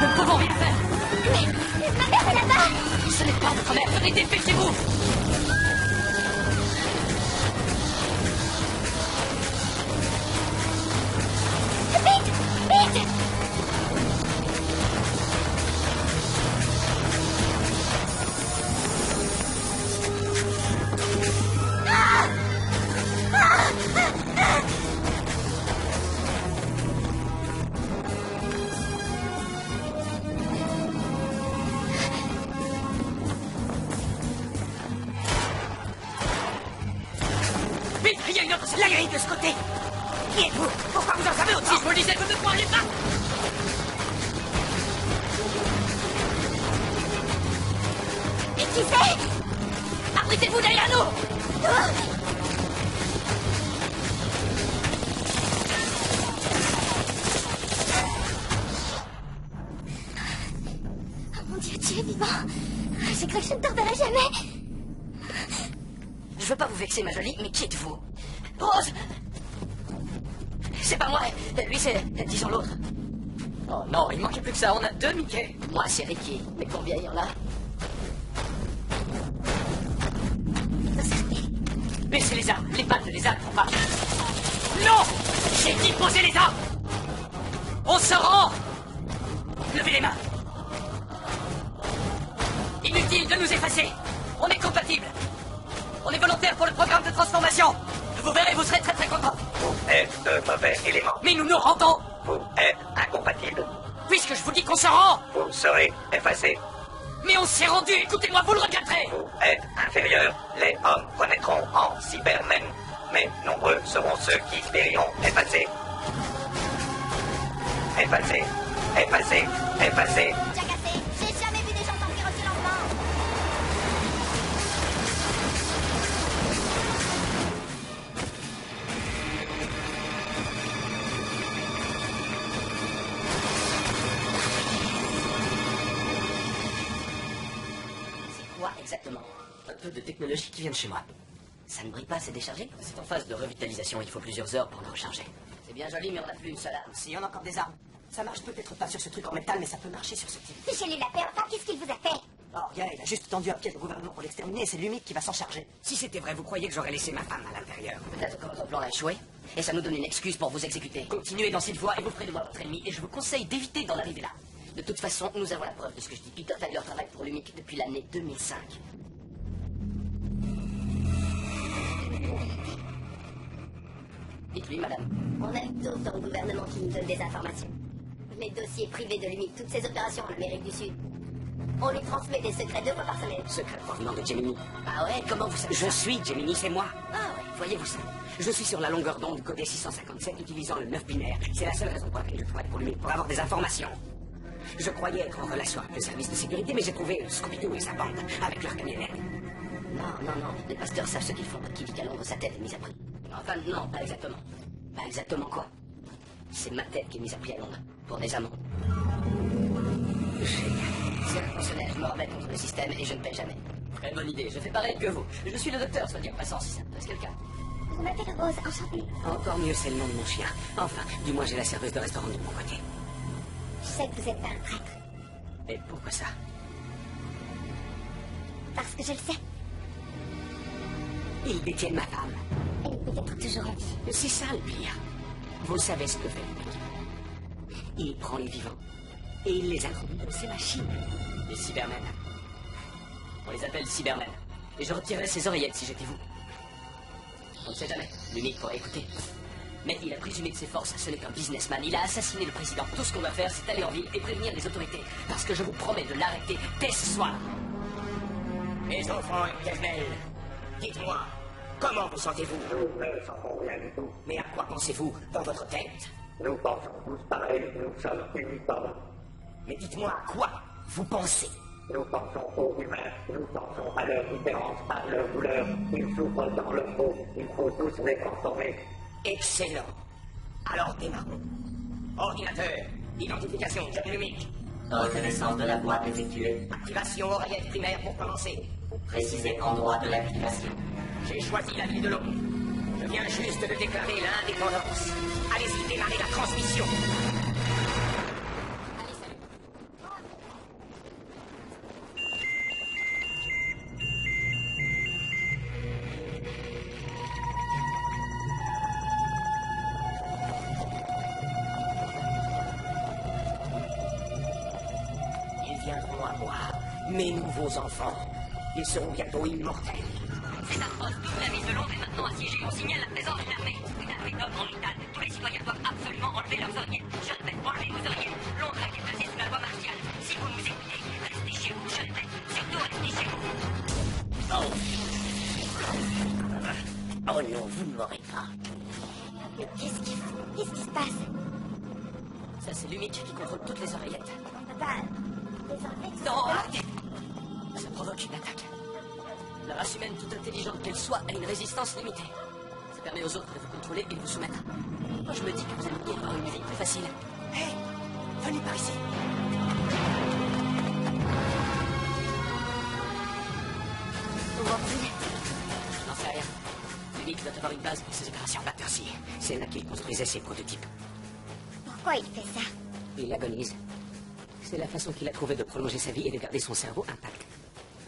Nous ne pouvons rien faire. Mais ma mère est là-bas! Ce n'est pas votre mère. Venez, dépêchez-vous. Vite! Vite! Vite, il y a une autre. La grille de ce côté. Qui êtes-vous? Pourquoi vous en savez autant? Si je vous le disais, vous ne croiriez pas. Et qui c'est? Abritez-vous derrière nous. Oh mon Dieu, tu es vivant. J'ai cru que je ne t'en verrais jamais. Je veux pas vous vexer, ma jolie, mais qui êtes-vous? Rose! C'est pas moi, lui c'est, disons l'autre. Oh non, il manquait plus que ça, on a 2 Mickey. Moi c'est Ricky, mais combien il y en a? Baissez les armes, les balles de les armes pour pas. Non! J'ai dit poser les armes! On se rend! Levez les mains! Inutile de nous effacer! On est compatibles! On est volontaires pour le programme de transformation! Vous verrez, vous serez très très contents! Vous êtes de mauvais éléments. Mais nous nous rendons! Vous êtes incompatibles. Puisque je vous dis qu'on se rend! Vous serez effacés. Mais on s'est rendu, écoutez-moi, vous le regretterez! Vous êtes inférieurs. Les hommes renaîtront en cybermen. Mais nombreux seront ceux qui périront effacés. Effacés. Effacés. Effacés. Jacassé, j'ai jamais vu des gens s'enfuir aussi lentement. C'est quoi exactement? Un peu de technologie qui vient de chez moi. Ça ne brille pas, c'est déchargé? C'est en phase de revitalisation, il faut plusieurs heures pour le recharger. C'est bien joli, mais on n'a plus une seule arme. Si, on a encore des armes. Ça marche peut-être pas sur ce truc en métal, mais ça peut marcher sur ce type. Fichez-les la paix, enfin, qu'est-ce qu'il vous a fait? Oh, regarde, il a juste tendu un piège au gouvernement pour l'exterminer et c'est l'UMIC qui va s'en charger. Si c'était vrai, vous croyez que j'aurais laissé ma femme à l'intérieur? Peut-être que votre plan a échoué, et ça nous donne une excuse pour vous exécuter. Continuez dans cette voie et vous ferez de moi votre ennemi, et je vous conseille d'éviter d'en arriver là. De toute façon, nous avons la preuve de ce que je dis. Peter Tyler travaille pour l'UMIC depuis l'année 2005. Dites-lui, madame. On a une taupe dans le gouvernement qui nous donne des informations. Les dossiers privés de l'UMIC, toutes ces opérations en Amérique du Sud. On lui transmet des secrets 2 fois par semaine. Secret provenant de Gemini. Ah ouais, comment vous savez Je ça? suis Gemini, c'est moi. Ah ouais, voyez-vous ça? Je suis sur la longueur d'onde codée 657 utilisant le 9 binaire. C'est la seule raison pour laquelle je travaille pour lui, pour avoir des informations. Je croyais être en relation avec le service de sécurité, mais j'ai trouvé Scooby-Doo et sa bande avec leur camionnette. Non, les pasteurs savent ce qu'ils font. Qui dit qu'à Londres, sa tête est mise à prix? Enfin, non, pas exactement. Pas exactement quoi? C'est ma tête qui est mise à prix à Londres, pour des amendes. Si un fonctionnaire, je me remets contre le système et je ne paie jamais. Très bonne idée, je fais pareil que vous. Je suis le docteur, soit dit en passant, si ça intéresse quelqu'un. Je m'appelle Rose, enchantée. Encore mieux, c'est le nom de mon chien. Enfin, du moins j'ai la serveuse de restaurant de mon côté. Je sais que vous êtes pas un traître. Et pourquoi ça? Parce que je le sais. Ils détiennent ma femme. Elle est peut-être toujours en vie. C'est ça le pire. Vous savez ce que fait le mec. Il prend les vivants et il les introduit dans ses machines. Les cybermen. On les appelle cybermen. Et je retirerais ses oreillettes si j'étais vous. On ne sait jamais. L'UMIC pourrait écouter. Mais il a présumé de ses forces, ce n'est qu'un businessman. Il a assassiné le président. Tout ce qu'on doit faire, c'est aller en ville et prévenir les autorités. Parce que je vous promets de l'arrêter dès ce soir. Mes enfants éternels, dites-moi, comment vous sentez-vous? Nous ne sentons rien du tout. Mais à quoi pensez-vous dans votre tête? Nous pensons tous pareil. Nous sommes uniformes. Mais dites-moi à quoi vous pensez? Nous pensons aux humains. Nous pensons à leurs différences, à leurs douleurs. Ils souffrent dans leur peau. Il faut tous les transformer. Excellent. Alors démarrons. Ordinateur, identification numérique. Reconnaissance de la boîte effectuée. Activation oreillette primaire pour commencer. Précisez endroit de l'activation. J'ai choisi la ville de Londres. Je viens juste de déclarer l'indépendance. Allez-y, démarrez la transmission. Ils viendront à moi, mes nouveaux enfants. Ils seront bientôt immortels. C'est atroce. Toute la ville de Londres est maintenant assiégée. On signale la présence d'une armée. Une armée d'hommes en métal. Tous les citoyens doivent absolument enlever leurs oreillettes. Je répète, enlevez vos oreillettes. Londres a été placée sous la loi martiale. Si vous nous écoutez, restez chez vous. Je répète, surtout restez chez vous. Oh non, vous ne m'aurez pas. Mais qu'est-ce qui se passe? Ça, c'est l'UMIC qui contrôle toutes les oreillettes. On peut pas les enlever. Non, arrêtez! Ça provoque une attaque. La race humaine, toute intelligente qu'elle soit, a une résistance limitée. Ça permet aux autres de vous contrôler et de vous soumettre. Moi, je me dis que vous aimeriez avoir une vie plus facile. Hé, venez par ici. avoir une base pour ses opérations. Battersea, c'est là qu'il construisait ses prototypes. Pourquoi il fait ça? Il agonise. C'est la façon qu'il a trouvé de prolonger sa vie et de garder son cerveau intact.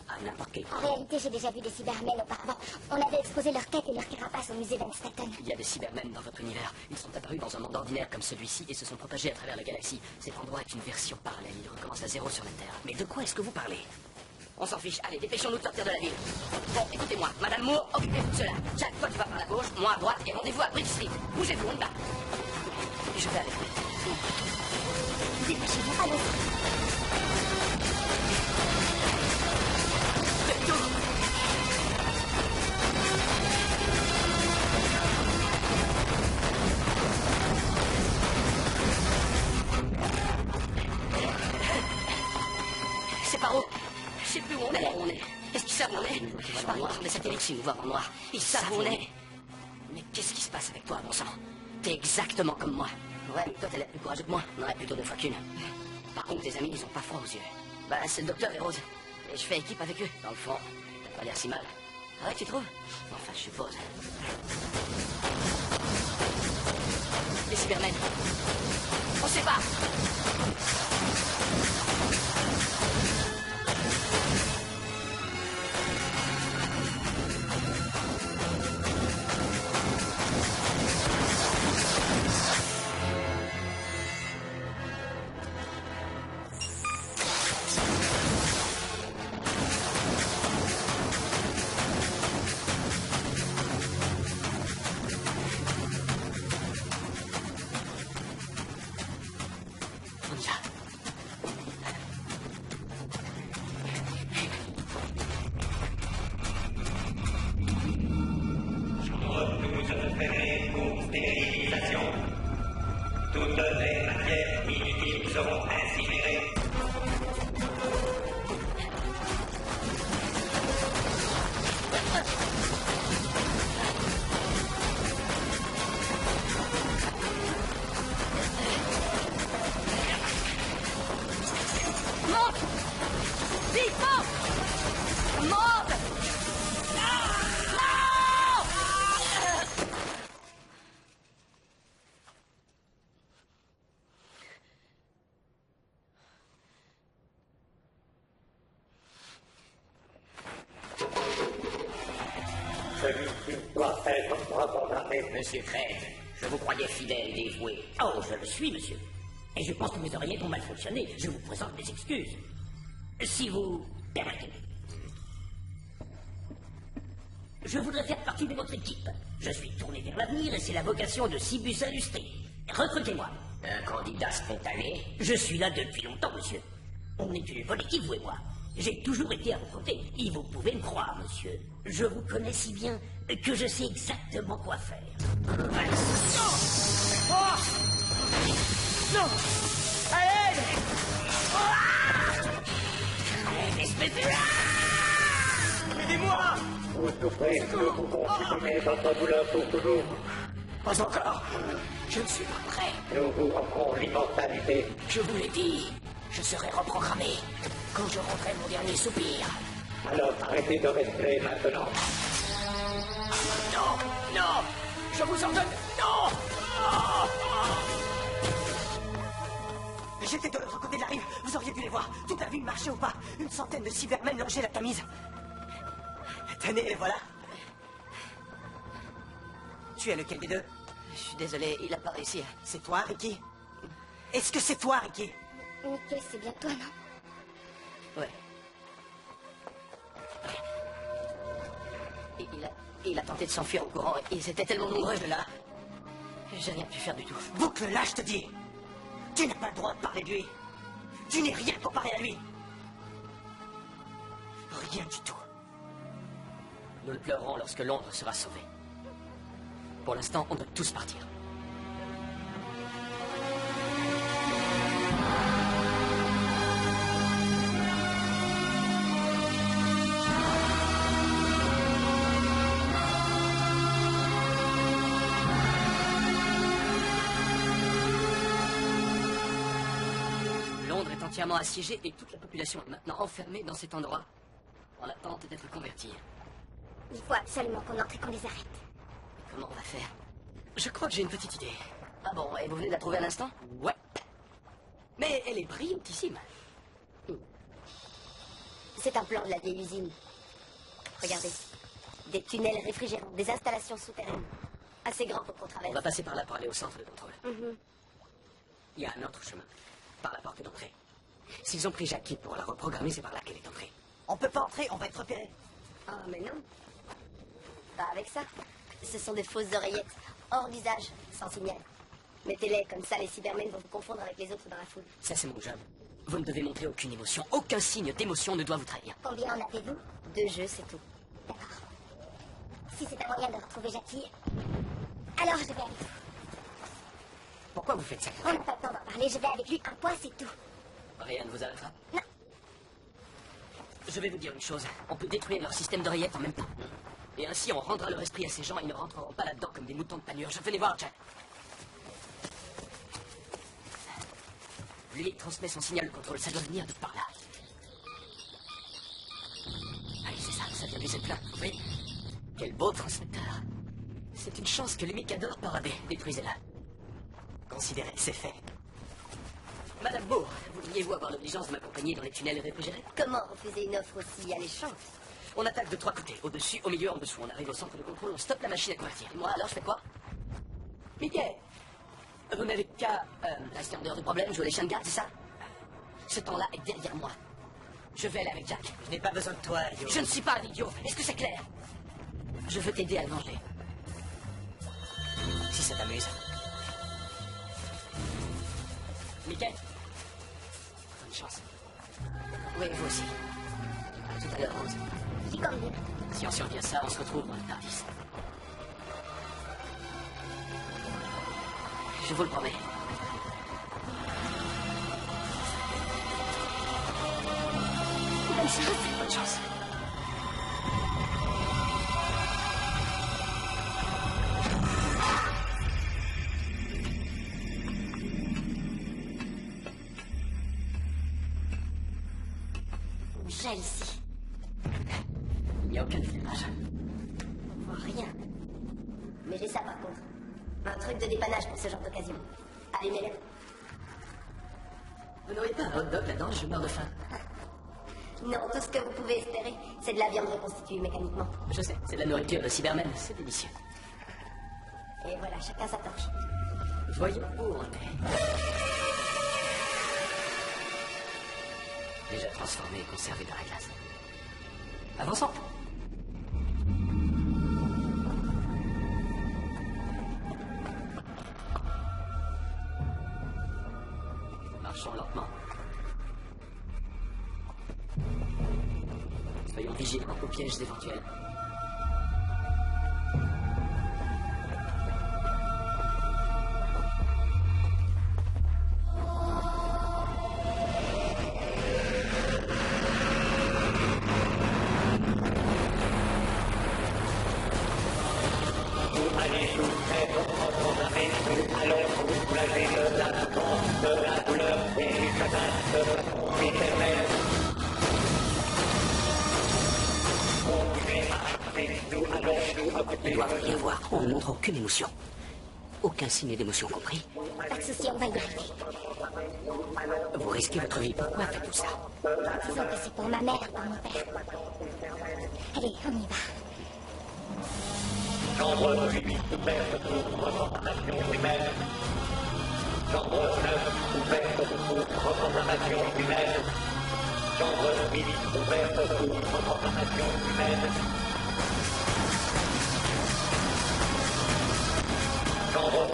À n'importe quel prix. En réalité, j'ai déjà vu des cybermen auparavant. On avait exposé leur tête et leur carapace au musée Van Staten. Il y a des cybermen dans votre univers. Ils sont apparus dans un monde ordinaire comme celui-ci et se sont propagés à travers la galaxie. Cet endroit est une version parallèle. Il recommence à zéro sur la Terre. Mais de quoi est-ce que vous parlez? On s'en fiche. Allez, dépêchons-nous de sortir de la ville. Bon, écoutez-moi. Madame Moore, occupez-vous de cela. Jack, toi, tu vas par la gauche, moi à droite, et rendez-vous à Bridge Street. Bougez-vous, on y va. Je vais avec vous. Dépêchez-vous, allez. C'est par où? Je sais plus où on est. Est-ce qu'ils savent où on est? Je parie qu'ils ont des satellites qui nous voient en noir. Ils savent où on est. Mais qu'est-ce qui se passe avec toi, bon sang? T'es exactement comme moi. Ouais, mais toi t'as l'air plus courageux que moi. Ouais, plutôt 2 fois qu'une. Par contre, tes amis, ils ont pas froid aux yeux. Bah, c'est le docteur et Rose. Et je fais équipe avec eux. Dans le fond, t'as pas l'air si mal. Ah ouais, tu trouves? Enfin, je suppose. Les cybermen. On se sépare. On y va. Nous opérer pour stérilisation. Toutes les matières inutiles seront incinérées. Monte! Vite, monte! Monte! Non! Celui-ci doit être reprogrammé. Monsieur Craig, je vous croyais fidèle et dévoué. Oh, je le suis, monsieur. Et je pense que mes oreillettes ont mal fonctionné. Je vous présente mes excuses. Si vous permettez. Je voudrais faire partie de votre équipe. Je suis tourné vers l'avenir et c'est la vocation de Cibus Industries. Recrutez-moi. Un candidat spontané? Je suis là depuis longtemps, monsieur. On est une bonne équipe, vous et moi. J'ai toujours été à vos côtés. Et vous pouvez me croire, monsieur. Je vous connais si bien que je sais exactement quoi faire. Non! Oh! Non! À l'aide! Espèce de... Aidez-moi! Vous souffrez, nous pouvons supprimer votre douleur pour toujours. Pas encore. Je ne suis pas prêt. Nous vous offrons l'immortalité. Je vous l'ai dit. Je serai reprogrammé quand je rendrai mon dernier soupir. Alors arrêtez de respirer maintenant. Non! Non! Je vous ordonne! Non! Ah! J'étais de l'autre côté de la rive. Vous auriez dû les voir. Toute la ville marchait au pas. Une centaine de cybermen longeaient la Tamise. Tenez, les voilà. Tu es lequel des deux? Je suis désolé, il a pas réussi. C'est toi, Ricky? Est-ce que c'est toi, Ricky? Mickey, c'est bien toi, non? Ouais. Et il a tenté de s'enfuir au courant. Ils étaient tellement nombreux, je là. J'ai rien pu faire du tout. Boucle là, je te dis. Tu n'as pas le droit de parler de lui. Tu n'es rien comparé à lui. Rien du tout. Nous le pleurerons lorsque Londres sera sauvé. Pour l'instant, on doit tous partir. Londres est entièrement assiégée et toute la population est maintenant enfermée dans cet endroit, en attente d'être convertie. Il faut absolument qu'on entre et qu'on les arrête. Comment on va faire? Je crois que j'ai une petite idée. Ah bon, et vous venez de la trouver à l'instant? Ouais. Mais elle est brillantissime. C'est un plan de la vieille usine. Regardez. Des tunnels réfrigérants, des installations souterraines. Assez grands pour qu'on On traverse. va passer par là pour aller au centre de contrôle. Il y a un autre chemin. Par la porte d'entrée. S'ils ont pris Jackie pour la reprogrammer, c'est par là qu'elle est entrée. On peut pas entrer, on va être repérés. Ah, mais non. Pas avec ça. Ce sont des fausses oreillettes, hors d'usage, sans signal. Mettez-les, comme ça les cybermen vont vous confondre avec les autres dans la foule. Ça, c'est mon job. Vous ne devez montrer aucune émotion. Aucun signe d'émotion ne doit vous trahir. Combien en appelez-vous? 2 jeux, c'est tout. D'accord. Si c'est un moyen de retrouver Jackie, alors je vais avec vous. Pourquoi vous faites ça? On n'a pas le temps d'en parler, je vais avec lui, un point, c'est tout. Rien ne vous arrêtera? Non. Je vais vous dire une chose. On peut détruire leur système d'oreillettes en même temps. Et ainsi, on rendra leur esprit à ces gens et ils ne rentreront pas là-dedans comme des moutons de panure. Venez voir, Jack. Lui, il transmet son signal de contrôle. Ça doit venir de par là. Allez, c'est ça. Ça vient du Z-Plan. Vous voyez? Quel beau transmetteur. C'est une chance que les mecs adorent parader. Détruisez-la. Considérez, c'est fait. Madame Bourg, voudriez-vous avoir l'obligeance de m'accompagner dans les tunnels réfrigérés? Comment refuser une offre aussi alléchante? On attaque de 3 côtés, au-dessus, au milieu, en dessous. On arrive au centre de contrôle, on stoppe la machine à convertir. Et moi, alors, je fais quoi? Mickey, vous n'avez qu'à rester en dehors du problème, jouer les chiens de garde, c'est ça? Ce temps-là est derrière moi. Je vais aller avec Jack. Je n'ai pas besoin de toi, idiot. Je ne suis pas un idiot. Est-ce que c'est clair? Je veux t'aider à le venger. Si ça t'amuse. Mickey, bonne chance. Oui, vous aussi. À tout à l'heure, Rose. J'y conviens. Si on survient ça, on se retrouve dans le Tardis. Je vous le promets. Bonne chance. Bonne chance. Gèle ici. Il n'y a aucun éclairage. On voit rien. Mais j'ai ça par contre. Un truc de dépannage pour ce genre d'occasion. Allumez-le. Vous n'auriez pas un hot dog là-dedans? Je meurs de faim. Non, tout ce que vous pouvez espérer, c'est de la viande reconstituée mécaniquement. Je sais, c'est de la nourriture de Cybermen. C'est délicieux. Et voilà, chacun sa torche. Voyons où on est. Déjà transformé et conservé dans la glace. Avançons. Marchons lentement. Soyons vigilants aux pièges éventuels. Ils doivent rien voir. On ne montre aucune émotion. Aucun signe d'émotion compris. Pas de souci, on va y arriver. Vous risquez votre vie. Pourquoi faites-vous ça? Disons que c'est pour ma mère, pour mon père. Allez, on y va. Chambre 8 ouverte pour reprogrammation humaine. Chambre 9 ouverte pour reprogrammation humaine. Chambre 8 ouverte pour reprogrammation humaine. Chambre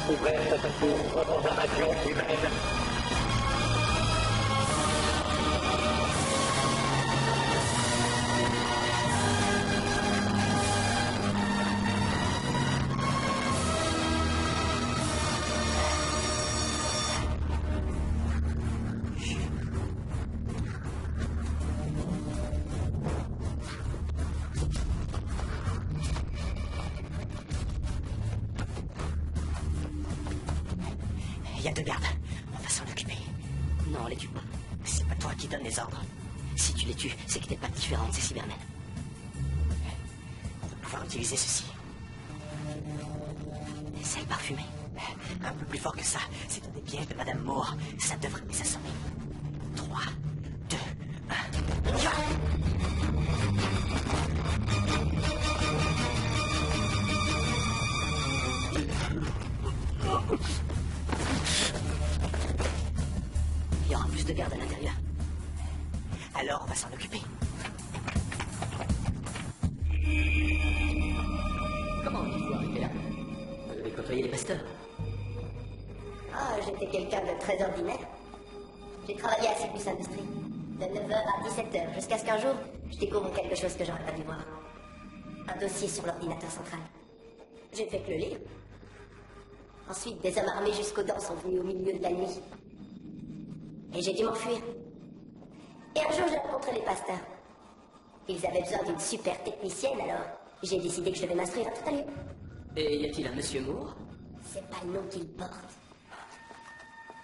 11 ouverte pour reprogrammation humaine. Il y a 2 gardes. On va s'en occuper. Non, on les tue pas. C'est pas toi qui donne les ordres. Si tu les tues, c'est que t'es pas différent de ces Cybermen. On va pouvoir utiliser ceci. Des sels parfumés. Un peu plus fort que ça. C'est un des pièges de Madame Moore. Ça devrait les assommer. 3, 2, 1. Ya! Il y aura plus de gardes à l'intérieur. Alors on va s'en occuper. Comment êtes-vous arrivé là? Vous avez côtoyé les pasteurs? Ah, j'étais quelqu'un de très ordinaire. J'ai travaillé à Cibus Industries, de 9h à 17h, jusqu'à ce qu'un jour, je découvre quelque chose que j'aurais pas dû voir. Un dossier sur l'ordinateur central. J'ai fait que le lire. Ensuite, des hommes armés jusqu'aux dents sont venus au milieu de la nuit. Et j'ai dû m'enfuir. Et un jour, j'ai rencontré les pasteurs. Ils avaient besoin d'une super technicienne, alors j'ai décidé que je devais m'instruire à tout allure. Et y a-t-il un monsieur Moore? C'est pas le nom qu'il porte.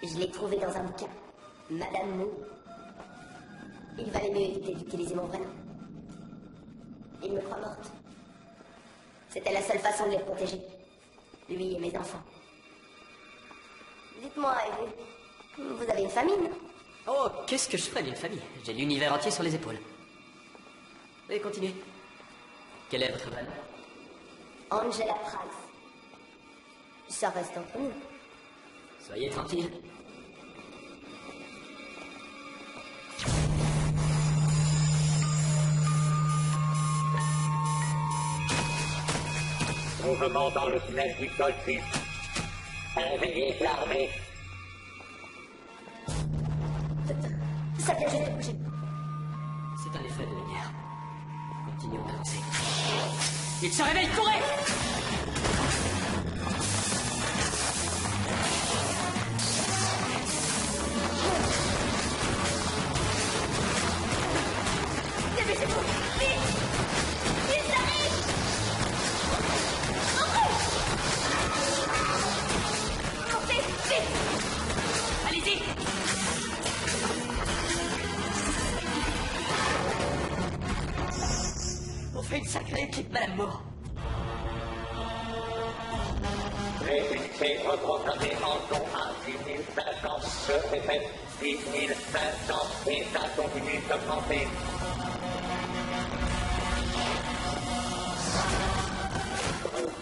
Je l'ai trouvé dans un bouquin. Madame Moore. Il valait mieux éviter d'utiliser mon vrai nom. Il me croit morte. C'était la seule façon de les protéger. Lui et mes enfants. Dites-moi, vous avez une famille, non? Oh, qu'est-ce que je ferais d'une famille? J'ai l'univers entier sur les épaules. Et continuez. Quel est votre vrai nom? Angela Price. Ça reste entre nous. Soyez tranquille. Mouvement dans le tunnel du Golfe. Envahir l'armée. Ça vient juste de bouger. C'est un effet de la guerre. Continuons d'avancer. Il se réveille, courez! Dépêchez-vous! Vite! Ils arrivent! Entrez! Montez! Vite! Allez-y! On fait une sacrée équipe, Madame Moore. Les unités reprogrammées en sont à 6500. Je répète, 6500 et ça continue d'augmenter.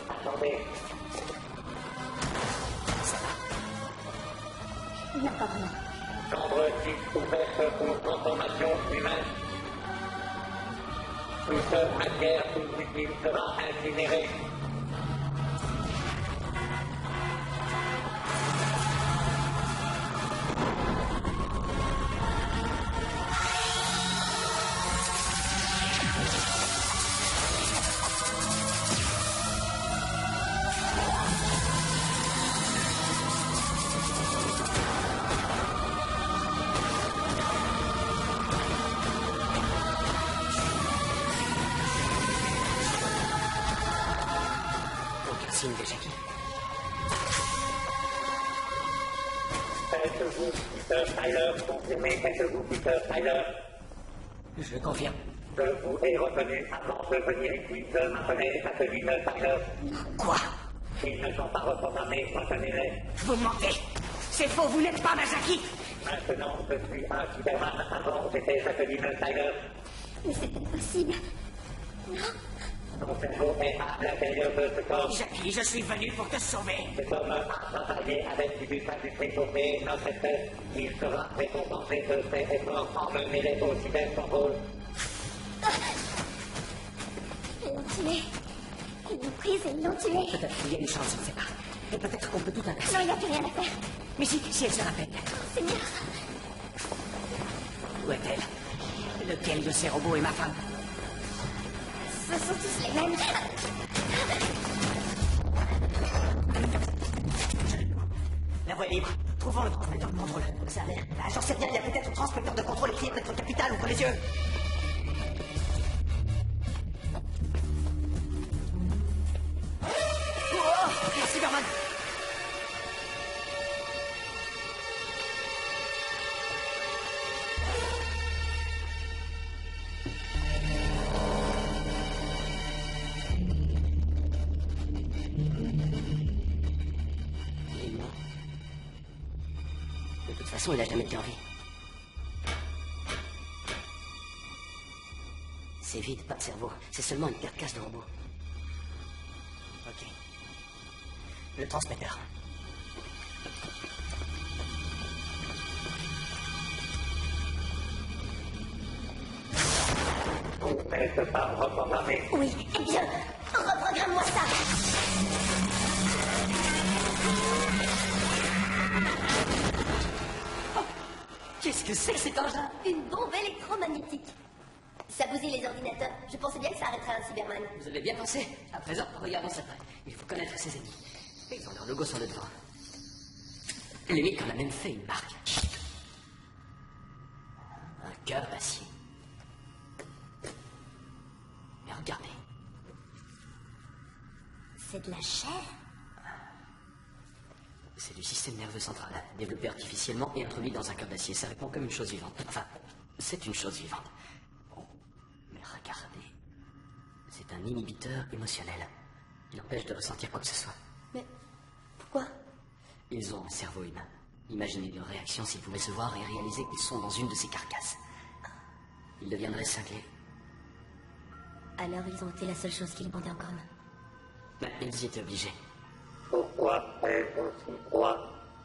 Attendez. Non, pas vraiment. Chambre 6 ouverte pour transformation humaine. Toute matière inutile sera incinérée. Aucun signe de Jackie. Êtes-vous Peter Tyler? Confirmez, êtes-vous Peter Tyler? Je confirme. Je vous ai retenu avant de venir ici. Je m'appelais Jacqueline Tyler. Quoi? Ils ne sont pas reprogrammés, retenez-les. Vous mentez! C'est faux, vous n'êtes pas ma Jackie! Maintenant, je suis un Superman. Avant, j'étais Jacqueline Tyler. Mais c'est impossible. Mon cerveau est à l'intérieur de ce corps. Jackie, je suis venu pour te sauver! Cet homme a travaillé avec Cibus Industries pour créer notre espèce. Il sera récompensé de ses efforts. Emmenez-les au cybercontrôle. Ils l'ont tué. Ils l'ont prise et ils l'ont tué. Peut-être qu'il y a une chance, on ne sait pas. Et peut-être qu'on peut tout inverser. Non, il n'y a plus rien à faire. Mais si elle se rappelle. Seigneur. Où est-elle? Lequel de ces robots est ma femme? Ce sont tous les mêmes. La voie est libre. Trouvons le transpecteur de contrôle. Ça a l'air. Ah, j'en sais rien, il y a peut-être un transpecteur de contrôle écrit notre capitale ouvre les yeux. Oh, Cyberman! façon, il a jamais été en vie. C'est vide, pas de cerveau. C'est seulement une carcasse de robot. Ok. Le transmetteur. Vous n'êtes pas reprogrammé. Oui, eh bien, reprogramme-moi ça. Qu'est-ce que c'est que cet engin? Une bombe électromagnétique. Ça bousille les ordinateurs. Je pensais bien que ça arrêterait un Cyberman. Vous avez bien pensé. À présent, regardons ça près. Il faut connaître ses ennemis. Ils ont leur logo sur le devant. L'UMIC en a même fait une marque. Un cœur d'acier. Mais regardez. C'est de la chair? C'est du système nerveux central, développé artificiellement et introduit dans un cœur d'acier. Ça répond comme une chose vivante. Enfin, c'est une chose vivante. Oh, mais regardez. C'est un inhibiteur émotionnel. Il empêche de ressentir quoi que ce soit. Mais pourquoi? Ils ont un cerveau humain. Imaginez leur réaction s'ils pouvaient se voir et réaliser qu'ils sont dans une de ces carcasses. Ils deviendraient cinglés. Alors ils ont été la seule chose qui les bandait en commun. Mais ils y étaient obligés. Pourquoi est-ce aussi froid?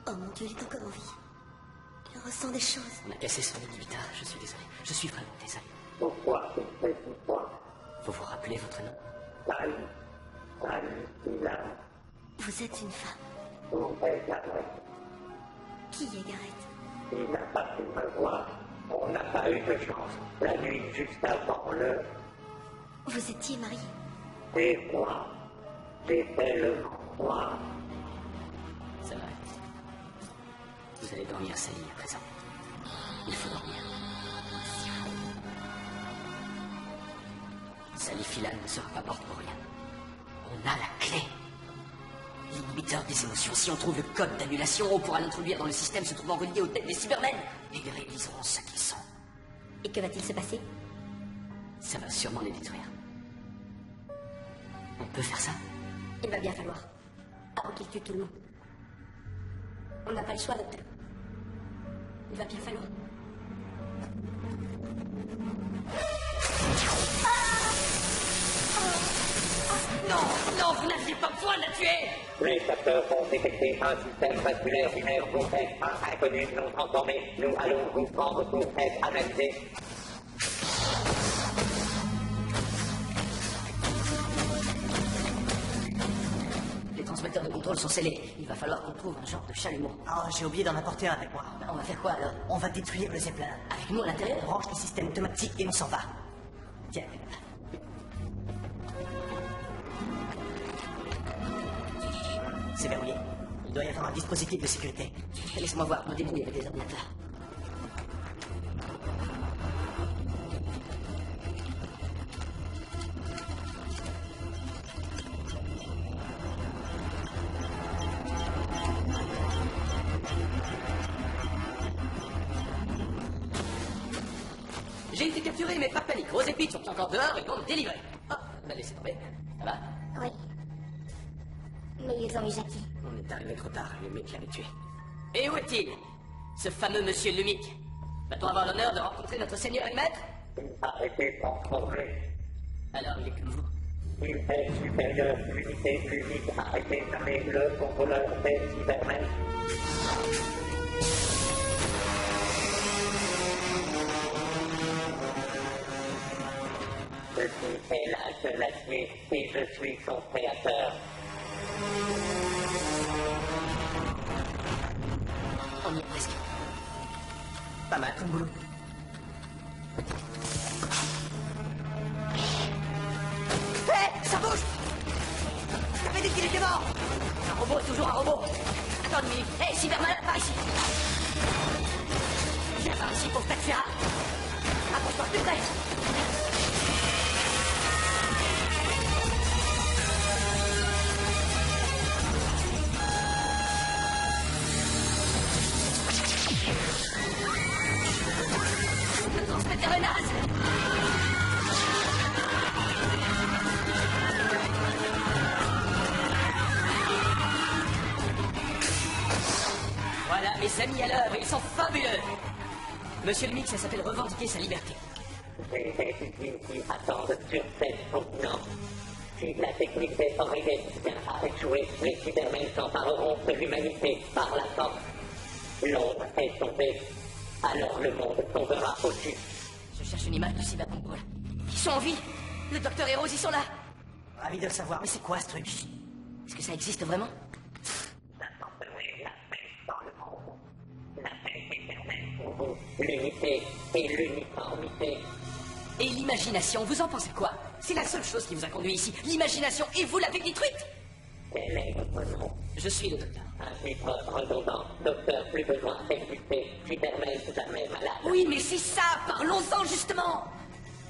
Oh mon Dieu, il est encore en vie. Il ressent des choses. On a cassé son inhibiteur. Je suis désolé. Je suis vraiment désolé. Pourquoi il fait si froid? Vous vous rappelez votre nom? Sally. Sally, il a... Vous êtes une femme. Vous êtes Gareth. Qui est Gareth? Il n'a pas pu me voir. On n'a pas eu de chance. La nuit juste avant le... Vous étiez mariée. Et moi, j'étais le roi. C'est vrai. Vous allez dormir, Sally, à présent. Il faut dormir. Sally Filan ne sera pas morte pour rien. On a la clé. L'inhibiteur des émotions. Si on trouve le code d'annulation, on pourra l'introduire dans le système se trouvant relié aux têtes des Cybermen. Et ils réaliseront ce qu'ils sont. Et que va-t-il se passer? Ça va sûrement les détruire. On peut faire ça? Il va bien falloir. Avant qu'il tue tout le monde. On n'a pas le choix, docteur. Il va bien falloir. Non, non, vous n'aviez pas besoin de la tuer! Les capteurs ont détecté un système vasculaire du nerf vous êtes un inconnu non transformé. Nous allons vous prendre pour être analysés. Les transmetteurs de contrôle sont scellés. Il va falloir qu'on trouve un genre de chalumeau. Oh, j'ai oublié d'en apporter un avec moi. On va faire quoi alors? On va détruire le Zeppelin. Avec nous à l'intérieur? On branche les systèmes automatiques et on s'en va. Tiens. C'est verrouillé. Il doit y avoir un dispositif de sécurité. Laisse-moi voir, me débrouiller avec les ordinateurs. J'ai été capturé, mais pas de panique. Rose et Peach sont encore dehors et vont me délivrer. Ah, on a laissé tomber. Ça va? Oui. Mais ils ont eu Jackie. On est arrivé trop tard, Lumic l'avait tué. Et où est-il? Ce fameux monsieur Lumic. Va-t-on avoir l'honneur de rencontrer notre seigneur et maître? Il a été transformé. Alors il est comme vous. Il est supérieur. L'unité unique a été nommé le contrôleur des Cybermen. Ceci est l'âge de l'acier et je suis son créateur. On y est presque. Pas mal comme boulot. Hé, ça bouge! J'avais dit qu'il était mort! Un robot est toujours un robot! Attends une minute. Hé, Cyberman, par ici! Viens par ici, pauvre Petfera! Approche-toi plus près! Le transmetteur est naze! Voilà mes amis à l'œuvre, ils sont fabuleux! Monsieur Lumic, ça s'appelle revendiquer sa liberté. J'ai des victimes qui attendent sur cette continent. Si la technique des Origéniciens a échoué, les Cybermen s'empareront de l'humanité par la force. L'ombre est tombée. Alors le monde tombera aussi. Je cherche une image de Cybercontrol. Ils sont en vie. Le docteur et Rose, ils sont là. Ravi de le savoir, mais c'est quoi ce truc? Est-ce que ça existe vraiment? Apporterez la paix dans le monde. La paix éternelle pour vous. L'unité et l'uniformité. Et l'imagination, vous en pensez quoi? C'est la seule chose qui vous a conduit ici. L'imagination, et vous l'avez détruite. Quel est votre nom? Je suis le docteur. Un titre redondant. Docteur, plus besoin d'exister. Cybermen jamais malade. Oui, mais c'est ça. Parlons-en justement.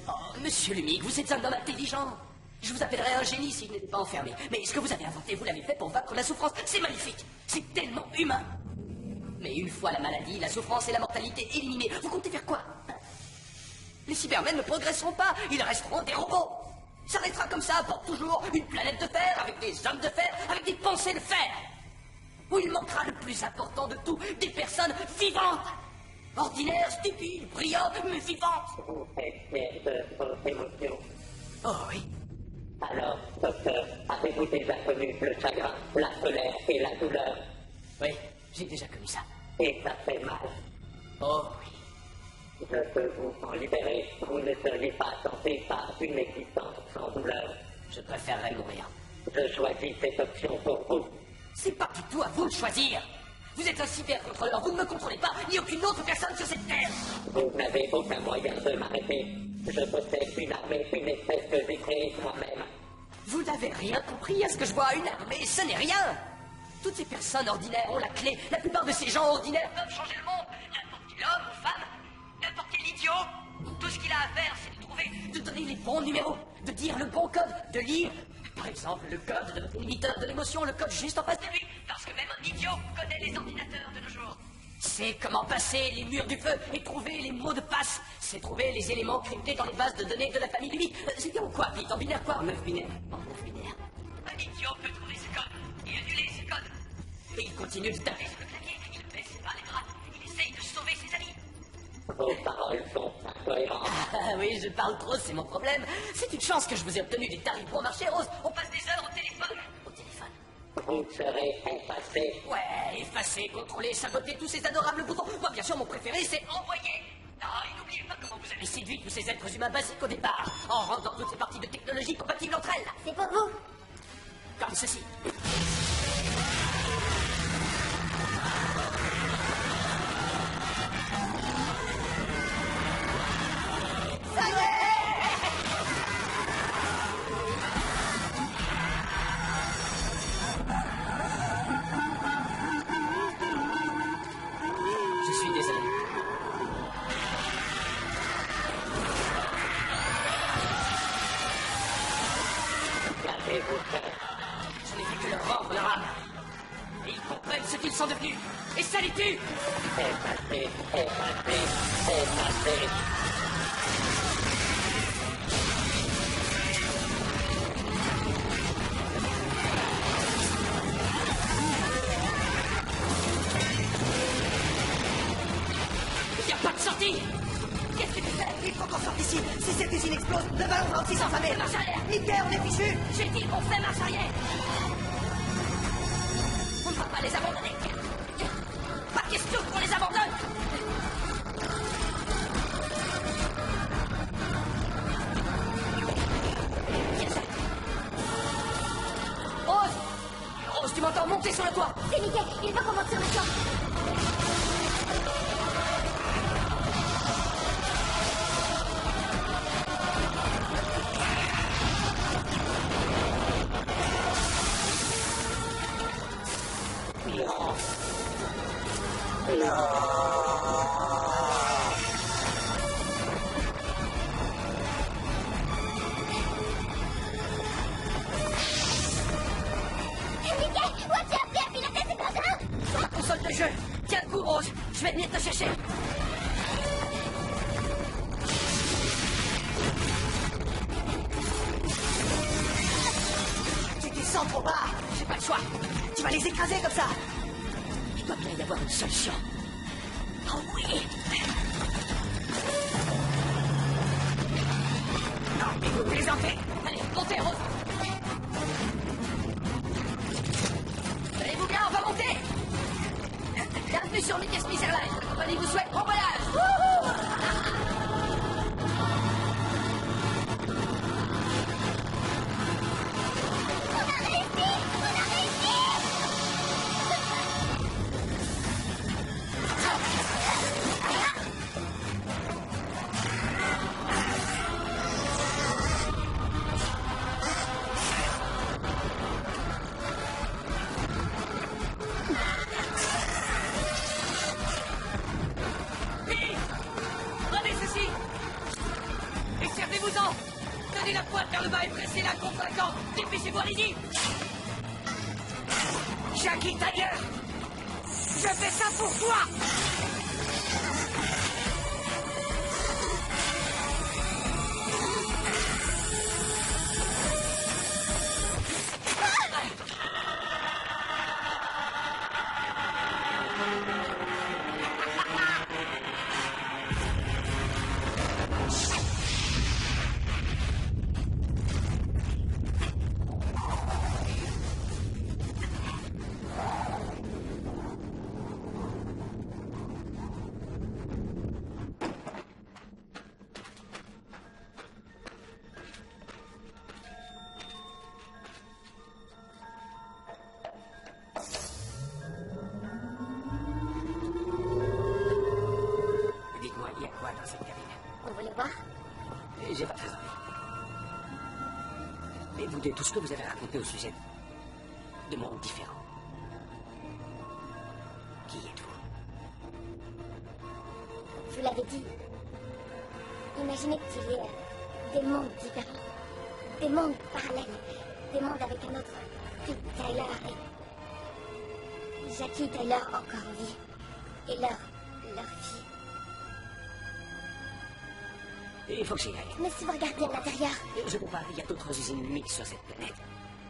Oh, monsieur Lumic, vous êtes un homme intelligent. Je vous appellerais un génie si je n'étais pas enfermé. Mais ce que vous avez inventé, vous l'avez fait pour vaincre la souffrance. C'est magnifique. C'est tellement humain. Mais une fois la maladie, la souffrance et la mortalité éliminées, vous comptez faire quoi? Les Cybermen ne progresseront pas. Ils resteront des robots. Ça restera comme ça pour toujours. Une planète de fer, avec des hommes de fer, avec des pensées de fer. Où il manquera le plus important de tout, des personnes vivantes. Ordinaires, stupides, brillantes, mais vivantes. Vous êtes fier de vos émotions. Oh oui. Alors, docteur, avez-vous déjà connu le chagrin, la colère et la douleur? Oui, j'ai déjà connu ça. Et ça fait mal. Oh oui. Je peux vous en libérer. Vous ne seriez pas tenté par une existence sans douleur. Je préférerais mourir. Je choisis cette option pour vous. C'est pas du tout à vous de choisir. Vous êtes un cybercontrôleur, vous ne me contrôlez pas, ni aucune autre personne sur cette terre. Vous n'avez aucun moyen de m'arrêter. Je possède une armée, une espèce que j'ai créée moi-même. Vous n'avez rien compris à ce que je vois, une armée, ce n'est rien. Toutes ces personnes ordinaires ont la clé. La plupart de ces gens ordinaires peuvent changer le monde. N'importe quel homme ou femme, n'importe quel idiot. Tout ce qu'il a à faire, c'est de trouver, de donner les bons numéros, de dire le bon code, de lire, par exemple, le code de notre inhibiteur de l'émotion, le code juste en face de lui, parce que même un idiot connaît les ordinateurs de nos jours. C'est comment passer les murs du feu et trouver les mots de passe. C'est trouver les éléments cryptés dans les bases de données de la famille Lumic. C'est bien ou quoi, Pete? En binaire quoi? En 9 binaire. En 9 binaire. Un idiot peut trouver ce code et annuler ce code. Et il continue de taper sur le clavier. Il ne baisse pas les bras. Il essaye de sauver ses amis. Vos paroles sont incohérentes. Ah oui, je parle trop, c'est mon problème. C'est une chance que je vous ai obtenu des tarifs bon marché, Rose. On passe des heures au téléphone. Au téléphone. Vous serez effacé. Ouais, effacer, contrôler, saboter tous ces adorables boutons. Moi, bien sûr, mon préféré, c'est envoyer. Non, et n'oubliez pas comment vous avez séduit tous ces êtres humains basiques au départ, en rendant toutes ces parties de technologie compatibles entre elles. C'est pour vous. Comme ceci. Ça y est! Je suis désolé. Qu'avez-vous fait? Je n'ai fait que leur rendre leur âme. Et ils comprennent ce qu'ils sont devenus. Et ça les tue! Effacé, effacé, effacé. Il n'y a pas de sortie! Qu'est-ce que tu fais? Il faut qu'on sorte d'ici! Si cette usine explose, le ballon va aussi s'enflammer! Marche arrière! Mickey, on est fichu! J'ai dit qu'on fait marche arrière! On ne va pas les abandonner! Pas question qu'on les abandonne! Rose! Rose, tu m'entends? Monter sur le toit! C'est Mickey, il veut qu'on monte sur le toit. Mickey, watch out, viens piloter ces engins. Sur la console de jeu! Tiens le coup, Rose! Je vais venir te chercher! Tu descends trop bas! J'ai pas le choix! Tu vas les écraser comme ça! Il doit bien y avoir une solution! Oh oui! Parfait. Allez, montez, Rose. Allez-vous bien, on va monter. Bienvenue sur Mickey Smith Airlines. La compagnie vous souhaite bon voyage. Wouhou! Prenez ceci! Et servez-vous-en! Tenez la pointe vers le bas et pressez-la contre la corde! Dépêchez-vous, allez-y! Jackie, ta gueule! Je fais ça pour toi! Dites-moi, il y a quoi dans cette cabine? Vous voulez voir? J'ai pas très envie. Mais vous, de tout ce que vous avez raconté au sujet de mondes différents, qui êtes-vous? Je vous l'avais dit. Imaginez qu'il y ait des mondes différents. Des mondes parallèles. Des mondes avec un autre. Pete Tyler et Jackie Tyler encore en vie. Et leur fille. Il faut que j'y aille. Mais si vous regardez à l'intérieur, Je peux pas, il y a d'autres usines lumiques sur cette planète.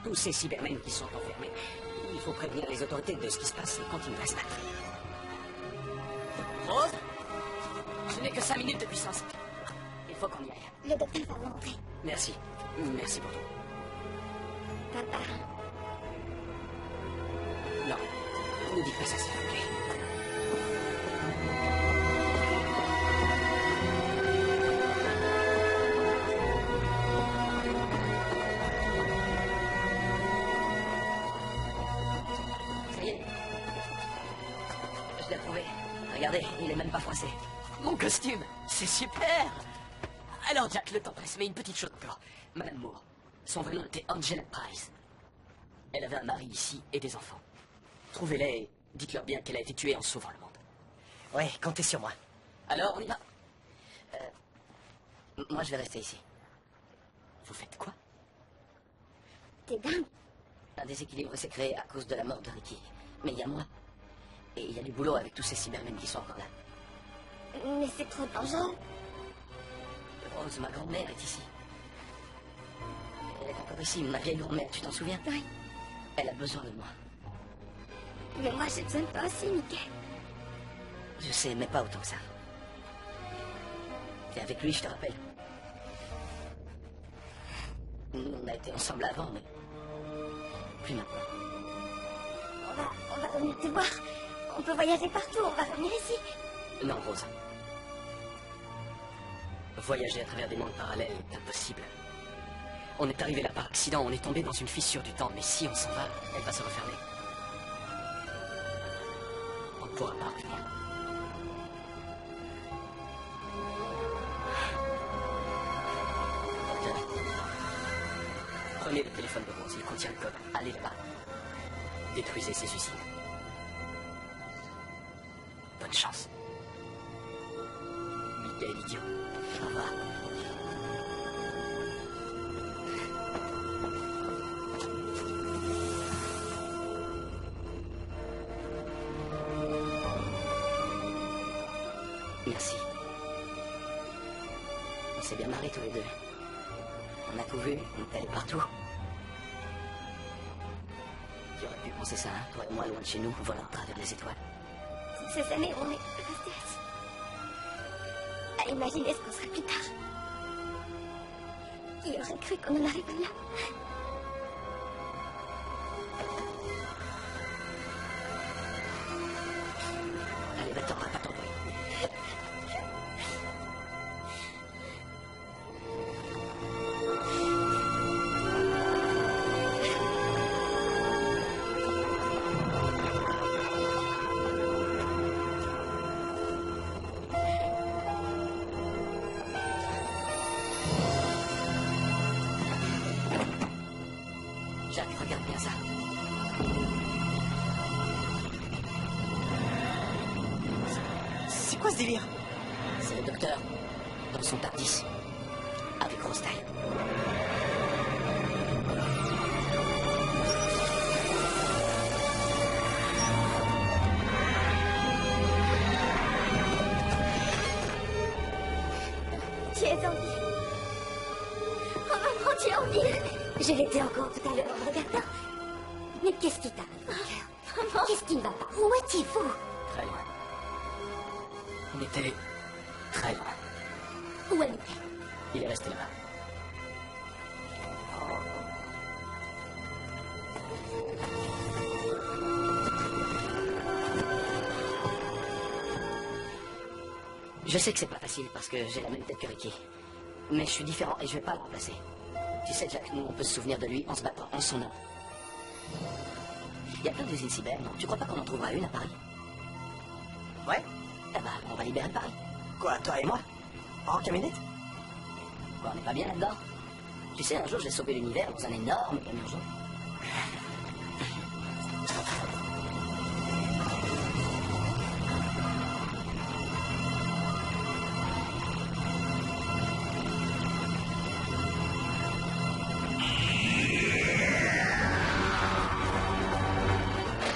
Tous ces cybermen qui sont enfermés. Il faut prévenir les autorités de ce qui se passe et continuer à se battre. Rose, je n'ai que 5 minutes de puissance. Il faut qu'on y aille. le docteur va vous montrer. Merci. Merci pour tout. Papa, Non, ne dites pas ça, s'il vous plaît. Ça y est. Je l'ai trouvé. Regardez, il est même pas froissé. Mon costume, c'est super. Alors Jack, le temps presse, mais une petite chose encore. Madame Moore, son vrai nom était Angela Price. Elle avait un mari ici et des enfants. Trouvez-les et dites-leur bien qu'elle a été tuée en sauvant le monde. Ouais, comptez sur moi. Alors, on y va. Moi, je vais rester ici. Vous faites quoi? t'es dingue. Un déséquilibre s'est créé à cause de la mort de Ricky. Mais il y a moi. Et il y a du boulot avec tous ces cybermen qui sont encore là. Mais c'est trop dangereux. Rose, ma grand-mère est ici. Elle est encore ici, ma vieille grand-mère, tu t'en souviens? Oui. Elle a besoin de moi. Mais moi, j'ai besoin de toi aussi, Mickey. Je sais, mais pas autant que ça. T'es avec lui, je te rappelle. Nous, on a été ensemble avant, mais... plus maintenant. On va revenir te voir. On peut voyager partout, on va revenir ici. Non, Rose. Voyager à travers des mondes parallèles est impossible. On est arrivé là par accident, on est tombé dans une fissure du temps, mais si on s'en va, elle va se refermer. On ne pourra pas revenir. Docteur, prenez le téléphone de Rose, il contient le code. Allez là-bas. Détruisez ces usines. Bonne chance. Mickey, l'idiot. Au revoir. Merci. On s'est bien marrés tous les deux. On a tout vu, on est allés partout. Qui aurait pu penser ça, hein, toi et moi, loin de chez nous, volant à travers les étoiles. Toutes ces années, on est restés assis. À imaginer ce qu'on serait plus tard. Qui aurait cru qu'on en arriverait là? Allez, va-t'en, pas ton bruit. Jacques, regarde bien ça. C'est quoi ce délire? C'est le docteur, dans son TARDIS, avec Rose Taille. Tu es en vie. Oh maman, tu es en vie. Je l'étais encore tout à l'heure en regardant. Mais qu'est-ce qui t'arrive, mon cœur? Maman, qu'est-ce qui ne va pas? Où étiez-vous? Très loin. On était très loin. Où elle était? Il est resté là-bas. Je sais que c'est pas facile parce que j'ai la même tête que Ricky. Mais je suis différent et je vais pas le remplacer. Tu sais, Jack, nous, on peut se souvenir de lui en se battant, en son nom. Il y a plein d'usines cyber, non? Tu crois pas qu'on en trouvera une à Paris? Ouais? Eh ben, on va libérer Paris. Quoi, toi et moi? En camionnette? Quoi, on n'est pas bien là-dedans? Tu sais, un jour, j'ai sauvé l'univers dans un énorme camion jaune.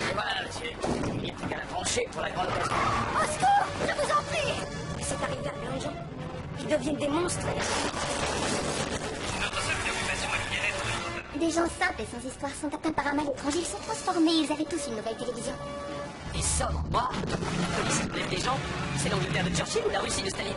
Et voilà, monsieur. Il n'y a plus qu'à la trancher pour la grande occasion. Au secours! Je vous en prie! C'est arrivé à plein de gens. Ils deviennent des monstres. Des gens simples et sans histoire sont atteints par un mal étrange. Ils sont transformés. Ils avaient tous une nouvelle télévision. Et sobre, moi, la police lève des gens, c'est l'Angleterre de Churchill ou la Russie de Staline?